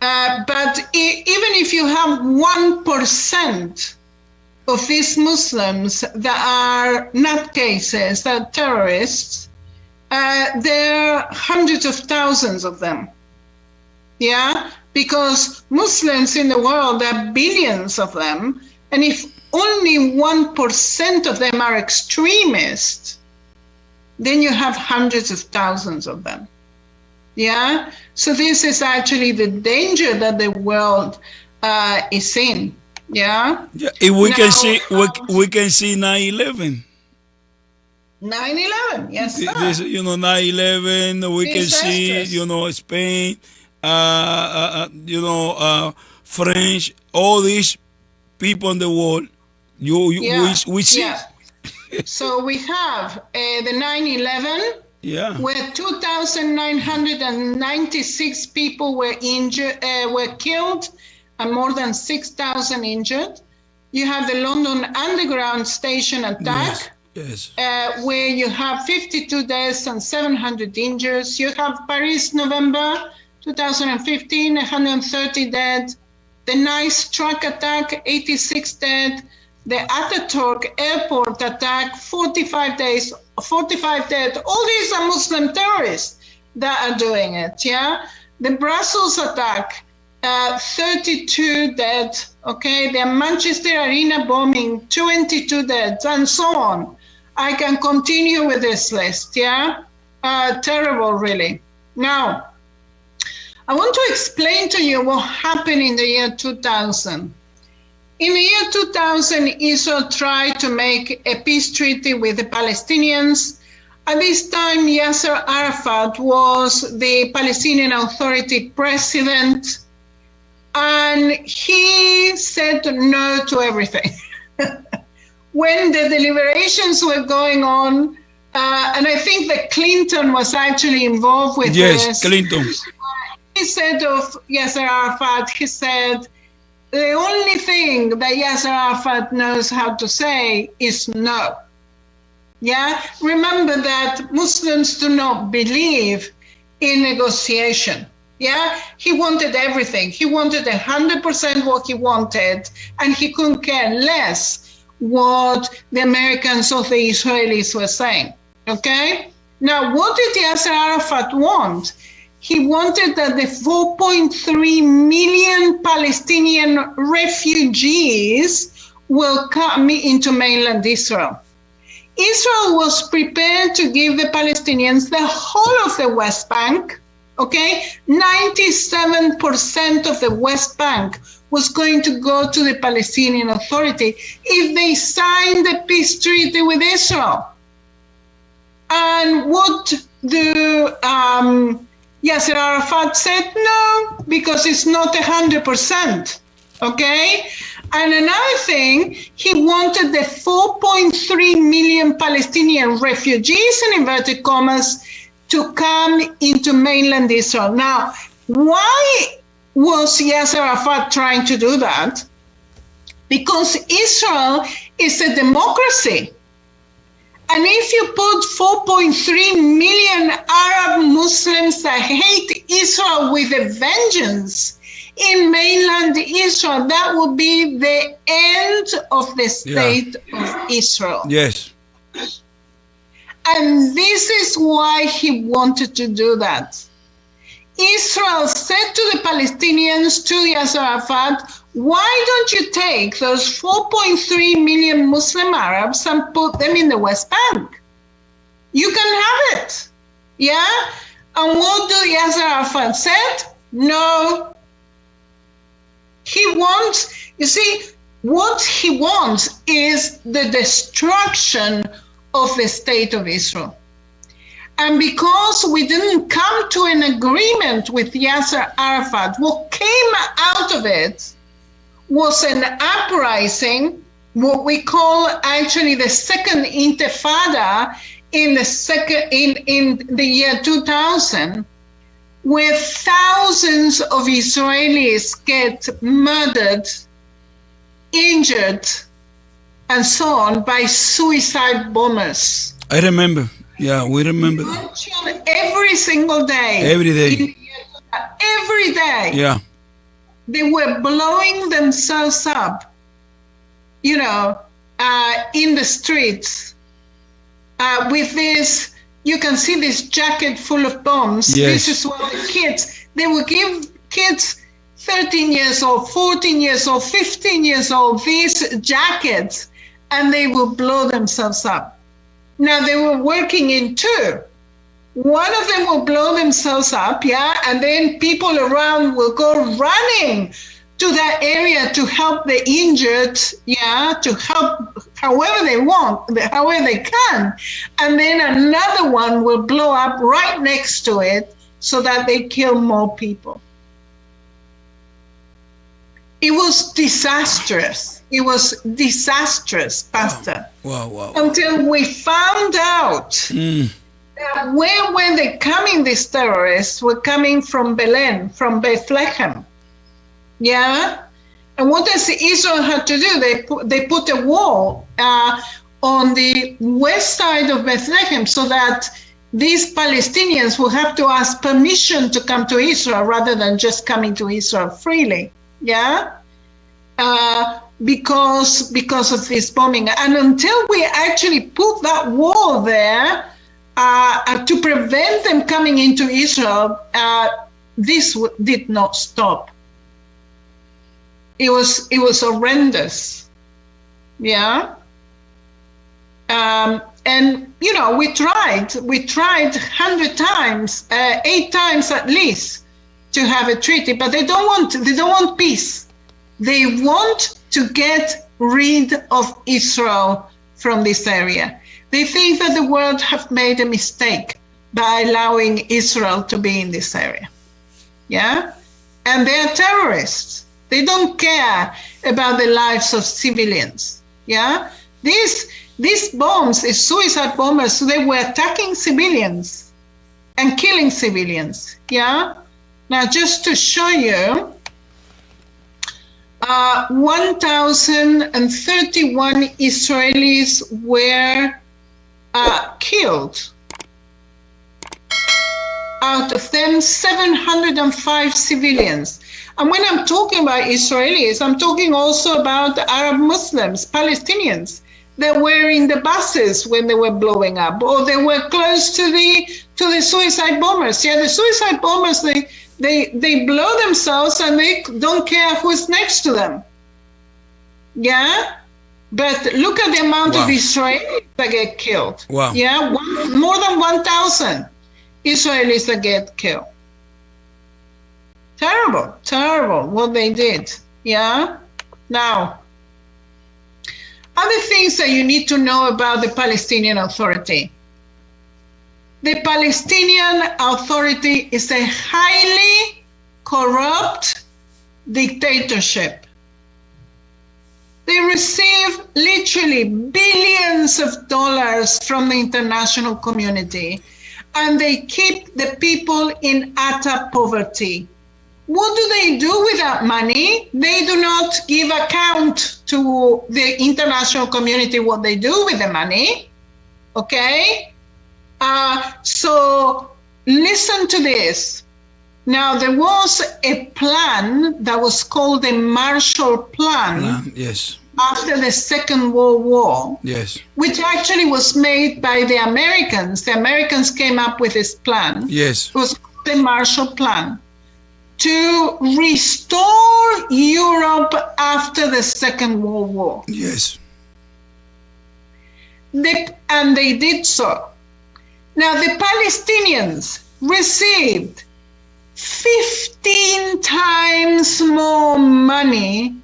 But even if you have 1% of these Muslims that are nutcases, that are terrorists, there are hundreds of thousands of them. Yeah, because Muslims in the world, there are billions of them, and if only 1% of them are extremists, then you have hundreds of thousands of them. Yeah, so this is actually the danger that the world is in. Yeah. Yeah, if we can see, we can see 9/11. 9/11, yes, sir. This, 9/11. We can see, Spain, French, all these people in the world. We see. Yeah. So we have the 9/11. Yeah. Where 2,996 people were injured, were killed, and more than 6,000 injured. You have the London Underground Station attack, yes. Where you have 52 deaths and 700 injuries. You have Paris, November 2015, 130 dead. The Nice truck attack, 86 dead. The Ataturk airport attack, 45 dead. All these are Muslim terrorists that are doing it, yeah? The Brussels attack, 32 dead, okay? The Manchester Arena bombing, 22 dead, and so on. I can continue with this list, yeah? Terrible, really. Now, I want to explain to you what happened in the year 2000. In the year 2000, Israel tried to make a peace treaty with the Palestinians. At this time, Yasser Arafat was the Palestinian Authority president, and he said no to everything. When the deliberations were going on, and I think that Clinton was actually involved with this. Yes, Clinton. He said of Yasser Arafat, he said, the only thing that Yasser Arafat knows how to say is no. Yeah? Remember that Muslims do not believe in negotiation. Yeah? He wanted everything. He wanted 100% what he wanted, and he couldn't care less what the Americans or the Israelis were saying. Okay? Now, what did Yasser Arafat want? He wanted that the 4.3 million Palestinian refugees will come into mainland Israel. Israel was prepared to give the Palestinians the whole of the West Bank, okay? 97% of the West Bank was going to go to the Palestinian Authority if they signed the peace treaty with Israel. And what the Yasser Arafat said no, because it's not 100%, okay? And another thing, he wanted the 4.3 million Palestinian refugees, in inverted commas, to come into mainland Israel. Now, why was Yasser Arafat trying to do that? Because Israel is a democracy. And if you put 4.3 million Arab Muslims that hate Israel with a vengeance in mainland Israel, that would be the end of the state of Israel. Yes. And this is why he wanted to do that. Israel said to the Palestinians, to Yasser Arafat, why don't you take those 4.3 million Muslim Arabs and put them in the West Bank? You can have it. Yeah? And what do Yasser Arafat said? No. He wants, you see, what he wants is the destruction of the state of Israel. And because we didn't come to an agreement with Yasser Arafat, what came out of it was an uprising, what we call actually the second intifada in the year 2000, where thousands of Israelis get murdered, injured, and so on by suicide bombers. I remember. Yeah, we remember that. Every single day. Every day. Every day. Yeah. They were blowing themselves up, in the streets with this. You can see this jacket full of bombs. Yes. This is what the kids, they would give kids 13 years old, 14 years old, 15 years old, these jackets, and they would blow themselves up. Now, they were working in two. One of them will blow themselves up, and then people around will go running to that area to help the injured, to help however they want, however they can. And then another one will blow up right next to it so that they kill more people. It was disastrous. It was disastrous, Pastor. Wow. Until we found out that where were they coming, these terrorists were coming from Bethlehem. Yeah? And what does Israel have to do? They put a wall on the west side of Bethlehem so that these Palestinians will have to ask permission to come to Israel rather than just coming to Israel freely. Yeah? Because of this bombing. And until we actually put that wall there to prevent them coming into Israel, this did not stop. It was horrendous. Yeah. And we tried 100 times, 8 times at least, to have a treaty, but they don't want peace. They want to get rid of Israel from this area. They think that the world have made a mistake by allowing Israel to be in this area. Yeah? And they are terrorists. They don't care about the lives of civilians. Yeah? These bombs, these suicide bombers, they were attacking civilians and killing civilians. Yeah? Now, just to show you, 1,031 Israelis were killed. Out of them, 705 civilians. And when I'm talking about Israelis, I'm talking also about Arab Muslims, Palestinians, that were in the buses when they were blowing up, or they were close to the suicide bombers. Yeah, the suicide bombers, they blow themselves and they don't care who's next to them. Yeah? But look at the amount of Israelis that get killed. Wow. Yeah? More than 1,000 Israelis that get killed. Terrible what they did. Yeah? Now, other things that you need to know about the Palestinian Authority. The Palestinian Authority is a highly corrupt dictatorship. They receive literally billions of dollars from the international community, and they keep the people in utter poverty. What do they do with that money? They do not give account to the international community what they do with the money. Okay? So listen to this. Now, there was a plan that was called the Marshall Plan. Yes. After the Second World War. Yes. Which actually was made by the Americans. The Americans came up with this plan. Yes. It was called the Marshall Plan to restore Europe after the Second World War. Yes. And they did so. Now, the Palestinians received 15 times more money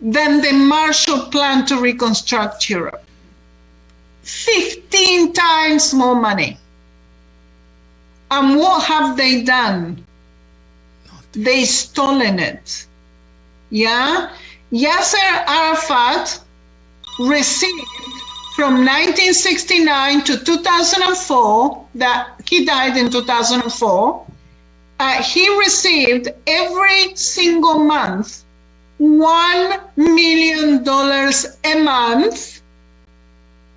than the Marshall Plan to reconstruct Europe. 15 times more money. And what have they done? They stolen it. Yeah? Yasser Arafat received from 1969 to 2004, that he died in 2004, he received every single month $1 million a month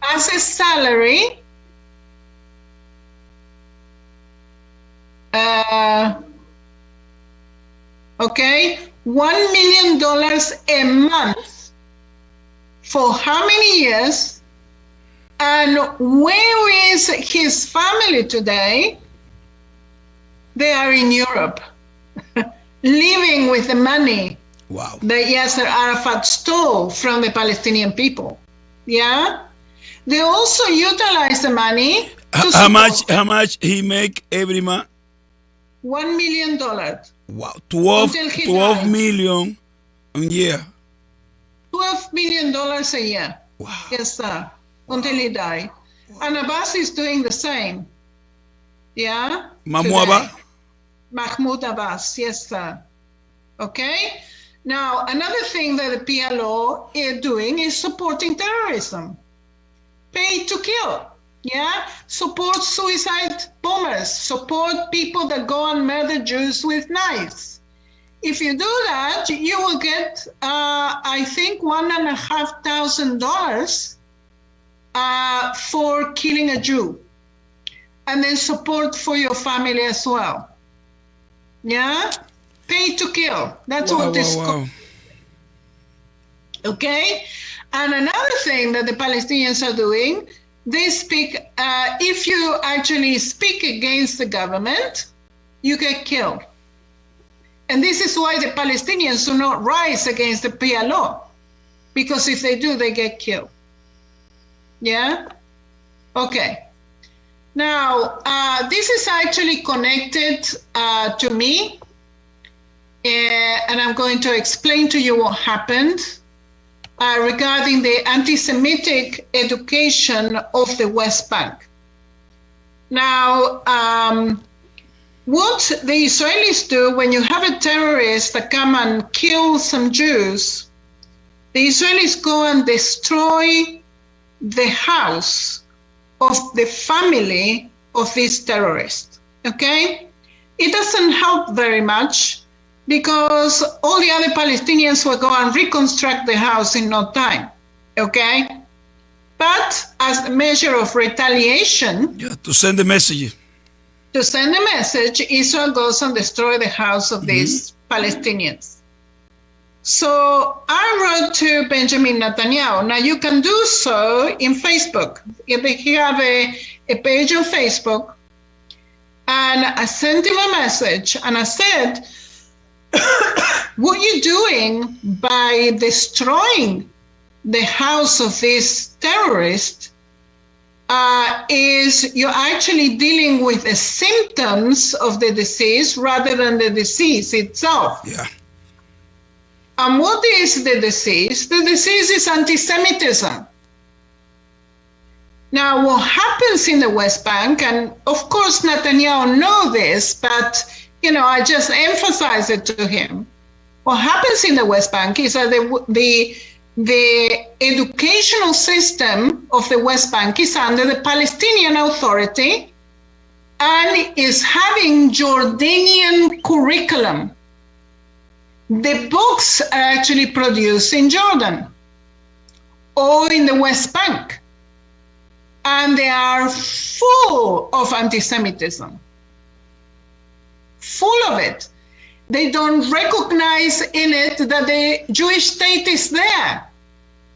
as a salary. Okay, $1 million a month for how many years? And where is his family today? They are in Europe, living with the money Wow. that Yasser Arafat stole from the Palestinian people. Yeah? They also utilize the money to How much? support How much he make every month? $1 million. Wow. 12 Until he 12 died. million a year. $12 million a year. Wow. Yes, sir. Until he died. And Abbas is doing the same. Yeah? Mahmoud Today. Abbas? Mahmoud Abbas, yes, sir. Okay? Now, another thing that the PLO is doing is supporting terrorism. Pay to kill. Yeah? Support suicide bombers. Support people that go and murder Jews with knives. If you do that, you will get, I think, $1,500 for killing a Jew. And then support for your family as well. Yeah? Pay to kill. That's what this Wow. Okay? And another thing that the Palestinians are doing, they speak, if you actually speak against the government, you get killed. And this is why the Palestinians do not rise against the PLO, because if they do, they get killed. Yeah? Okay. Now, this is actually connected to me, and I'm going to explain to you what happened regarding the anti-Semitic education of the West Bank. Now, what the Israelis do when you have a terrorist that come and kill some Jews, the Israelis go and destroy the house of the family of this terrorist, okay? It doesn't help very much because all the other Palestinians will go and reconstruct the house in no time, okay? But as a measure of retaliation, Yeah, to send the message. to send a message, Israel goes and destroys the house of these Palestinians. So I wrote to Benjamin Netanyahu. Now you can do so in Facebook. If you have a page on Facebook, and I sent him a message and I said, what you're doing by destroying the house of this terrorist is you're actually dealing with the symptoms of the disease rather than the disease itself. Yeah. And what is the disease? The disease is anti-Semitism. Now, what happens in the West Bank, and of course Netanyahu knows this, but I just emphasize it to him. What happens in the West Bank is that the educational system of the West Bank is under the Palestinian Authority and is having Jordanian curriculum. The books are actually produced in Jordan or in the West Bank, and they are full of anti-Semitism. Full of it. They don't recognize in it that the Jewish state is there.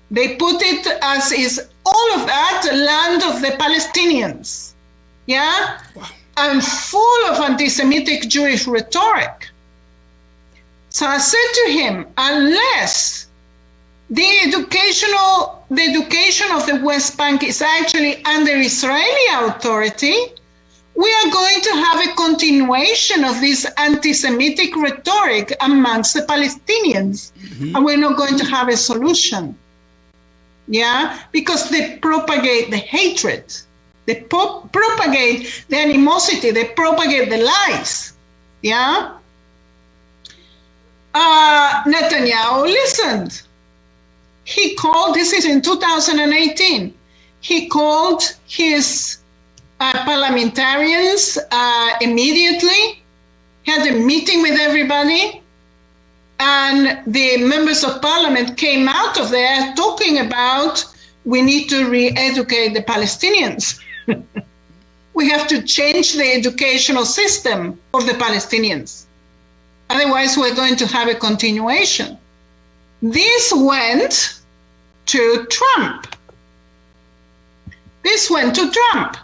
They put it as is all of that land of the Palestinians. Yeah? Wow. And full of anti-Semitic Jewish rhetoric. So I said to him, unless the education of the West Bank is actually under Israeli authority, we are going to have a continuation of this anti-Semitic rhetoric amongst the Palestinians, and we're not going to have a solution. Yeah, because they propagate the hatred. They propagate the animosity. They propagate the lies. Yeah? Netanyahu listened. He called, this is in 2018, he called his parliamentarians immediately, had a meeting with everybody, and the members of parliament came out of there talking about we need to re-educate the Palestinians. We have to change the educational system of the Palestinians. Otherwise, we're going to have a continuation. This went to Trump. This went to Trump.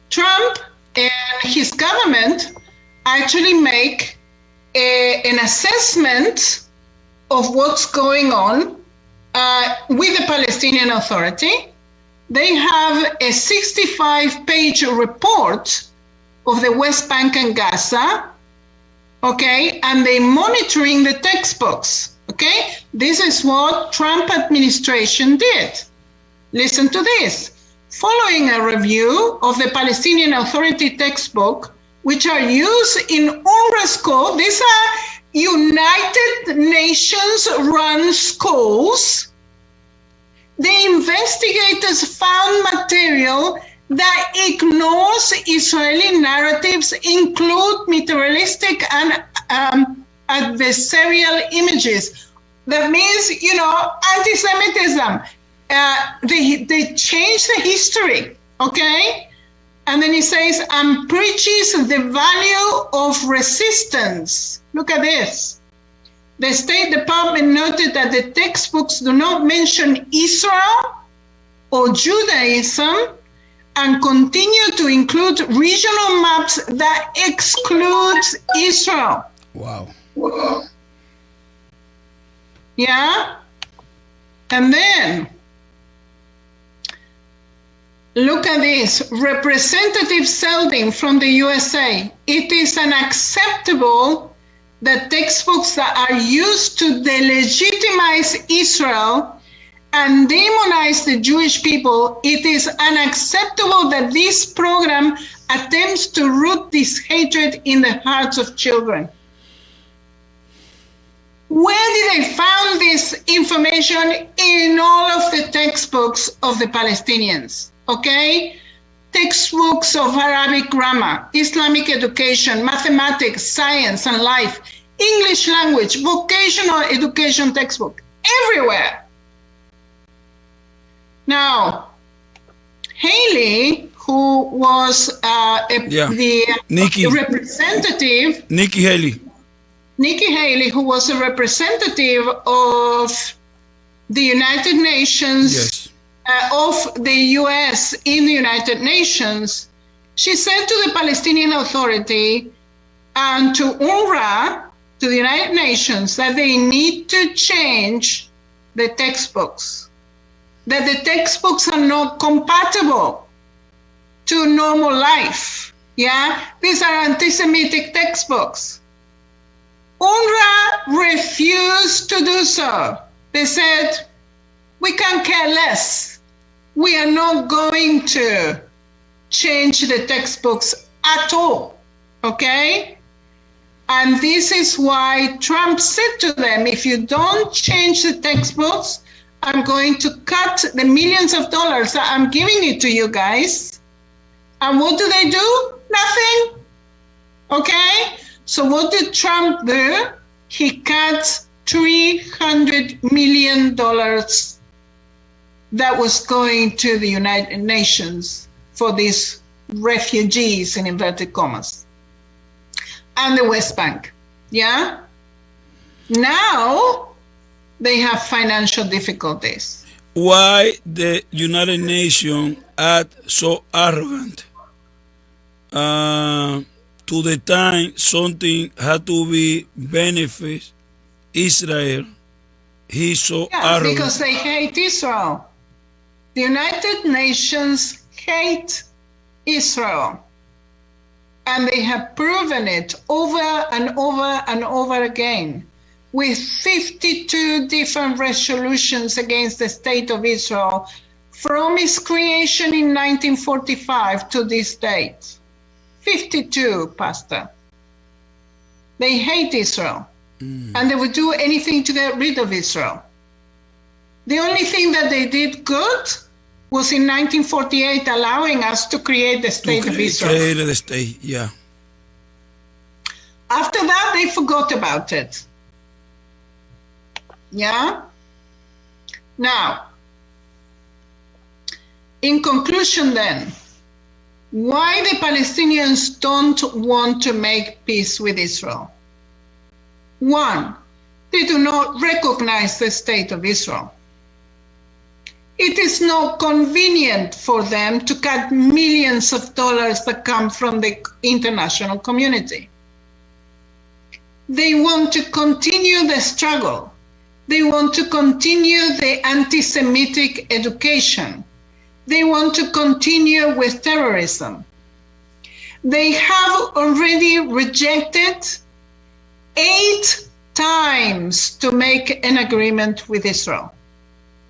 Trump and his government actually make an assessment of what's going on with the Palestinian Authority. They have a 65-page report of the West Bank and Gaza, okay, and they're monitoring the textbooks, okay? This is what Trump administration did. Listen to this. Following a review of the Palestinian Authority textbook, which are used in UNRWA schools, these are United Nations-run schools, the investigators found material that ignores Israeli narratives, include materialistic and adversarial images. That means, anti-Semitism. They change the history, okay? And then he says, and preaches the value of resistance. Look at this. The State Department noted that the textbooks do not mention Israel or Judaism and continue to include regional maps that excludes Israel. Wow. Yeah? And then, look at this. Representative Seldin from the USA. It is unacceptable that textbooks that are used to delegitimize Israel and demonize the Jewish people, it is unacceptable that this program attempts to root this hatred in the hearts of children. Where did they find this information? In all of the textbooks of the Palestinians, okay? Textbooks of Arabic grammar, Islamic education, mathematics, science, and life, English language, vocational education textbook, everywhere. Now, Haley, who was the representative... Nikki Haley, who was a representative of the United Nations, yes, of the US in the United Nations, she said to the Palestinian Authority and to UNRWA, to the United Nations, that they need to change the textbooks, that the textbooks are not compatible to normal life. Yeah, these are anti-Semitic textbooks. UNRWA refused to do so. They said, we can care less. We are not going to change the textbooks at all, okay? And this is why Trump said to them, if you don't change the textbooks, I'm going to cut the millions of dollars that I'm giving it to you guys. And what do they do? Nothing, okay? So what did Trump do? He cut $300 million that was going to the United Nations for these refugees, in inverted commas, and the West Bank. Yeah? Now they have financial difficulties. Why the United Nations act so arrogant? To the time something had to be benefit Israel, he's so arrogant. Because they hate Israel. The United Nations hate Israel. And they have proven it over and over and over again with 52 different resolutions against the state of Israel, from its creation in 1945 to this date. 52, Pastor. They hate Israel, and they would do anything to get rid of Israel. The only thing that they did good was in 1948 allowing us to create the state of Israel. Create the state, yeah. After that, they forgot about it. Yeah? Now, in conclusion then, why the Palestinians don't want to make peace with Israel? One, they do not recognize the state of Israel. It is not convenient for them to cut millions of dollars that come from the international community. They want to continue the struggle. They want to continue the anti-Semitic education. They want to continue with terrorism. They have already rejected 8 times to make an agreement with Israel.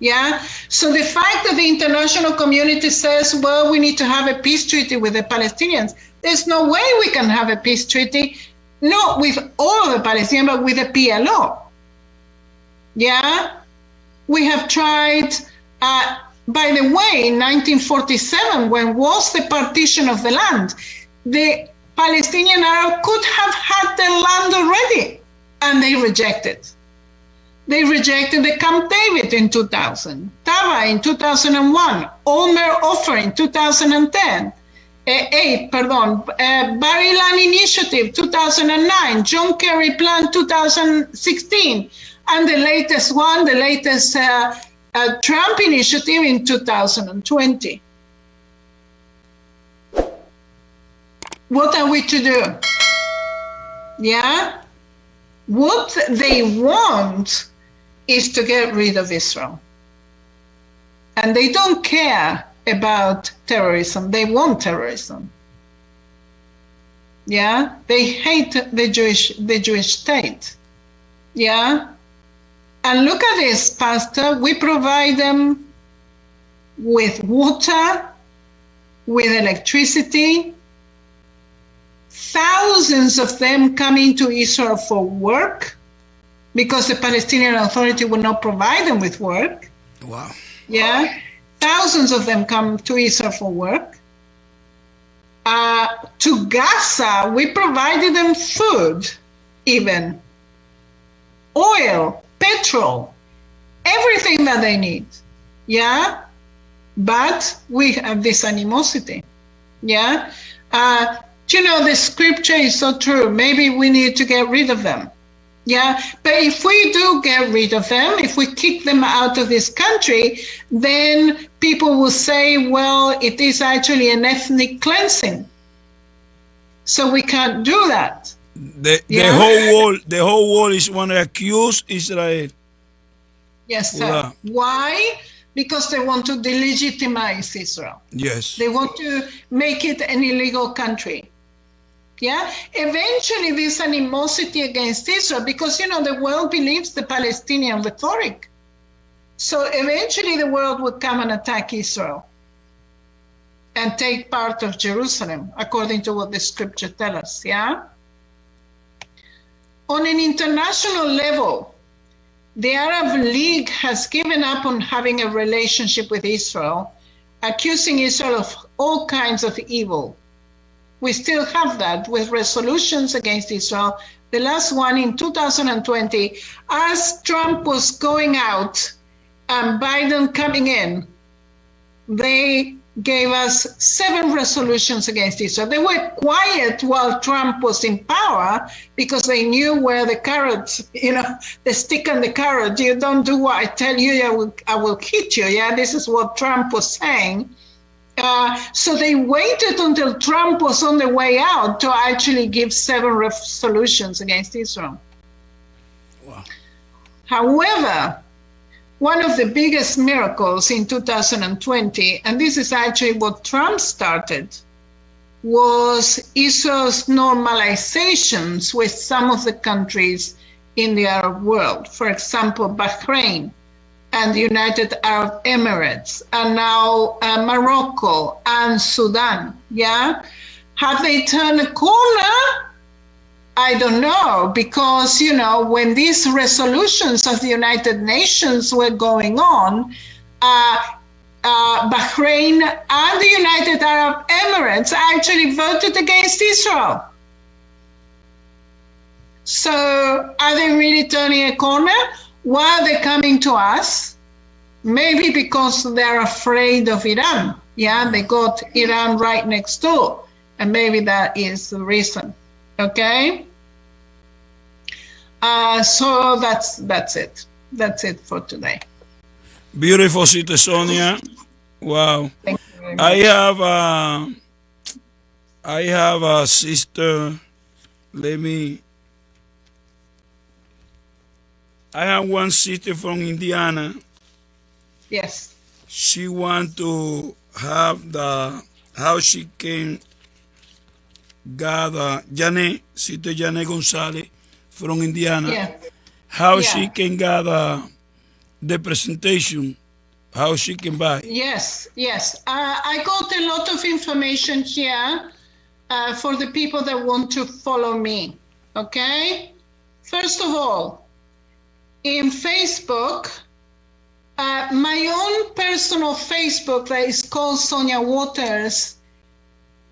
Yeah? So the fact that the international community says, well, we need to have a peace treaty with the Palestinians, there's no way we can have a peace treaty, not with all of the Palestinians, but with the PLO. Yeah? We have tried, by the way, in 1947, when was the partition of the land, the Palestinian Arab could have had their land already, and they rejected. They rejected the Camp David in 2000, Taba in 2001, Olmer Offer in 2010, Barilan Initiative 2009, John Kerry Plan 2016, and the latest one, the latest Trump Initiative in 2020. What are we to do? Yeah? What they want is to get rid of Israel. And they don't care about terrorism. They want terrorism. Yeah? They hate the Jewish state. Yeah? And look at this, Pastor. We provide them with water, with electricity. Thousands of them come into Israel for work because the Palestinian Authority will not provide them with work. Wow. Yeah. Thousands of them come to Israel for work. To Gaza, we provided them food, even oil, petrol, everything that they need. Yeah. But we have this animosity. Yeah. You know, the scripture is so true. Maybe we need to get rid of them. Yeah, but if we do get rid of them, if we kick them out of this country, then people will say, well, it is actually an ethnic cleansing. So we can't do that. The whole world is want to accuse Israel. Yes, sir. Yeah. Why? Because they want to delegitimize Israel. Yes. They want to make it an illegal country. Yeah, eventually this animosity against Israel, because, you know, the world believes the Palestinian rhetoric. So eventually the world would come and attack Israel and take part of Jerusalem, according to what the scripture tells us, yeah? On an international level, the Arab League has given up on having a relationship with Israel, accusing Israel of all kinds of evil. We still have that with resolutions against Israel. The last one in 2020, as Trump was going out and Biden coming in, they gave us 7 resolutions against Israel. They were quiet while Trump was in power because they knew where the carrot, you know, the stick and the carrot. You don't do what I tell you, I will hit you. Yeah, this is what Trump was saying. So they waited until Trump was on the way out to actually give 7 resolutions against Israel. Wow. However, one of the biggest miracles in 2020, and this is actually what Trump started, was Israel's normalizations with some of the countries in the Arab world. For example, Bahrain and the United Arab Emirates, and now Morocco and Sudan, yeah? Have they turned a corner? I don't know, because, you know, when these resolutions of the United Nations were going on, Bahrain and the United Arab Emirates actually voted against Israel. So are they really turning a corner? Why are they coming to us? Maybe because they're afraid of Iran. Yeah, they got Iran right next door. And maybe that is the reason. Okay? So that's it. That's it for today. Beautiful, Sister Sonia. Wow. Thank you very much. I have a sister. I have one sister from Indiana. Yes. She want to have how she can gather Sister Janet Gonzalez from Indiana. Yeah. How she can gather the presentation, how she can buy. Yes. I got a lot of information here for the people that want to follow me. Okay? First of all, in Facebook, my own personal Facebook that is called Sonia Waters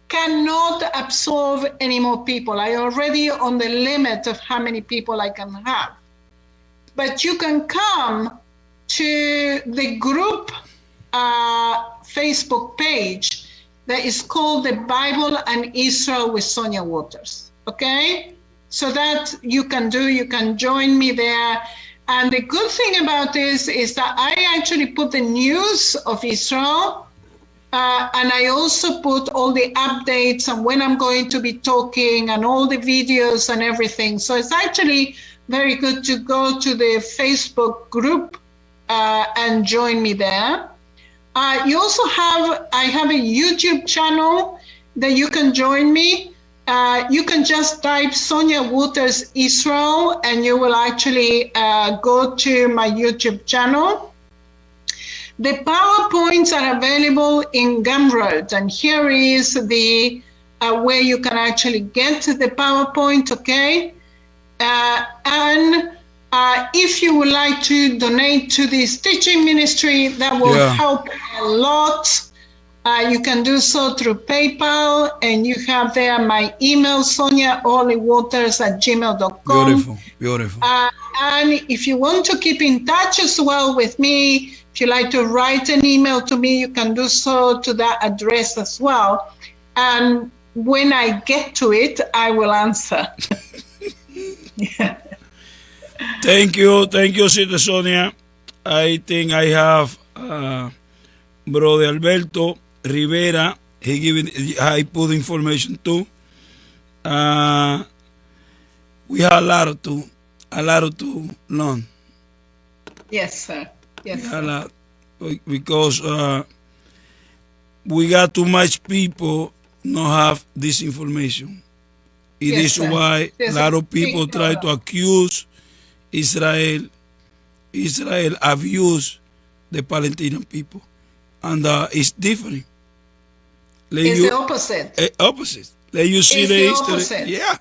cannot absorb any more people. I already on the limit of how many people I can have. But you can come to the group Facebook page that is called The Bible and Israel with Sonia Waters. Okay? So that you can join me there. And the good thing about this is that I actually put the news of Israel, and I also put all the updates and when I'm going to be talking and all the videos and everything. So it's actually very good to go to the Facebook group and join me there. I have a YouTube channel that you can join me. You can just type Sonia Waters Israel and you will actually go to my YouTube channel. The PowerPoints are available in Gumroad, and here is the where you can actually get the PowerPoint, okay? And if you would like to donate to this teaching ministry, that will help a lot. You can do so through PayPal, and you have there my email, soniaolywaters@gmail.com. Beautiful. And if you want to keep in touch as well with me, if you like to write an email to me, you can do so to that address as well. And when I get to it, I will answer. Yeah. Thank you, Sister Sonia. I think I have Brother Alberto Rivera. I put information too. We have a lot to learn. Yes, sir. Yes, sir. Because we got too much people not have this information. It is why a lot of people try to accuse Israel abuse the Palestinian people. And it's different. It's the opposite. Opposite. Let you see the history. Opposite. Yeah.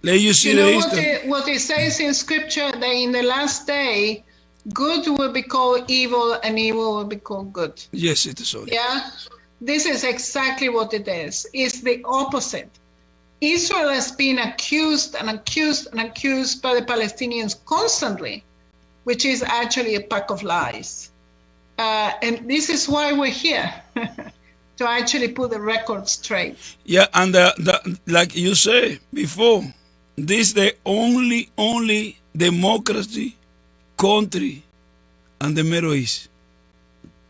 Let you see the history. What it says in scripture, that in the last day, good will be called evil and evil will be called good. Yes, it is so. Yeah. This is exactly what it is. It's the opposite. Israel has been accused and accused and accused by the Palestinians constantly, which is actually a pack of lies. And this is why we're here, to actually put the record straight. Yeah, and like you said before, this is the only democracy country in the Middle East.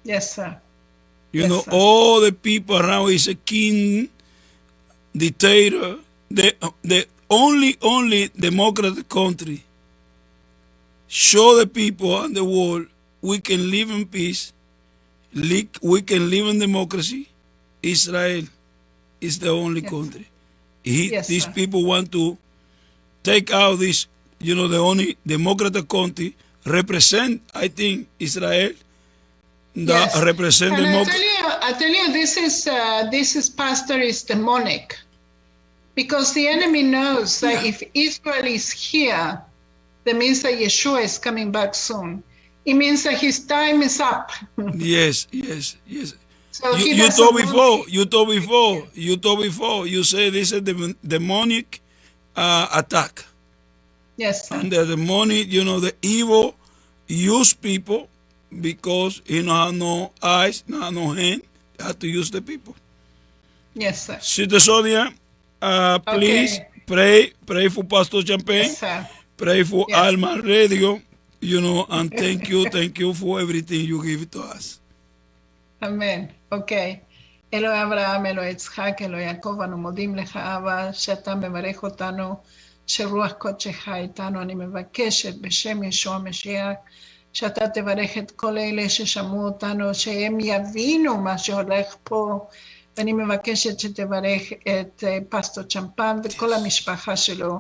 Yes, sir. You know, all the people around is a king, dictator. The only democratic country show the people and the world we can live in peace, we can live in democracy. Israel is the only country. These people want to take out this, the only democratic country represent, I think, Israel. Yes. That represent And democracy. I tell you, this is pastor is demonic, because the enemy knows that if Israel is here, that means that Yeshua is coming back soon. It means that his time is up. Yes, yes, yes. So You told before. You say this is the demonic attack. Yes, sir. And the demonic, the evil use people because he don't have no eyes, no hand. He have to use the people. Yes, sir. Sister Sonia, please pray for Pastor Champagne. Yes, sir. Pray for Yes. Alma Radio, and thank you for everything you give to us. אמן, אוקיי. אלוהי אברהם, אלוהי יצחק, אלוהי יעקב, אנו מודים לך, אבא, שאתה מברך אותנו, שרוח קודשך איתנו. אני מבקשת בשם ישוע המשיח, שאתה תברך את כל אלה ששמעו אותנו, שהם יבינו מה שהולך פה, ואני מבקשת שתברך את פסטור צ'מפן וכל המשפחה שלו,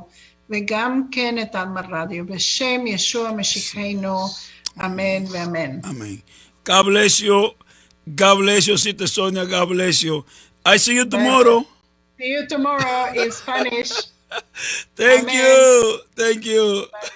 וגם כן את אלמה רדיו, בשם ישוע משיחנו, אמן ואמן. Amen. God bless you. God bless you, Sister Sonia. God bless you. I see you tomorrow. See you tomorrow in Spanish. Thank Amen. you. Thank you. Bye.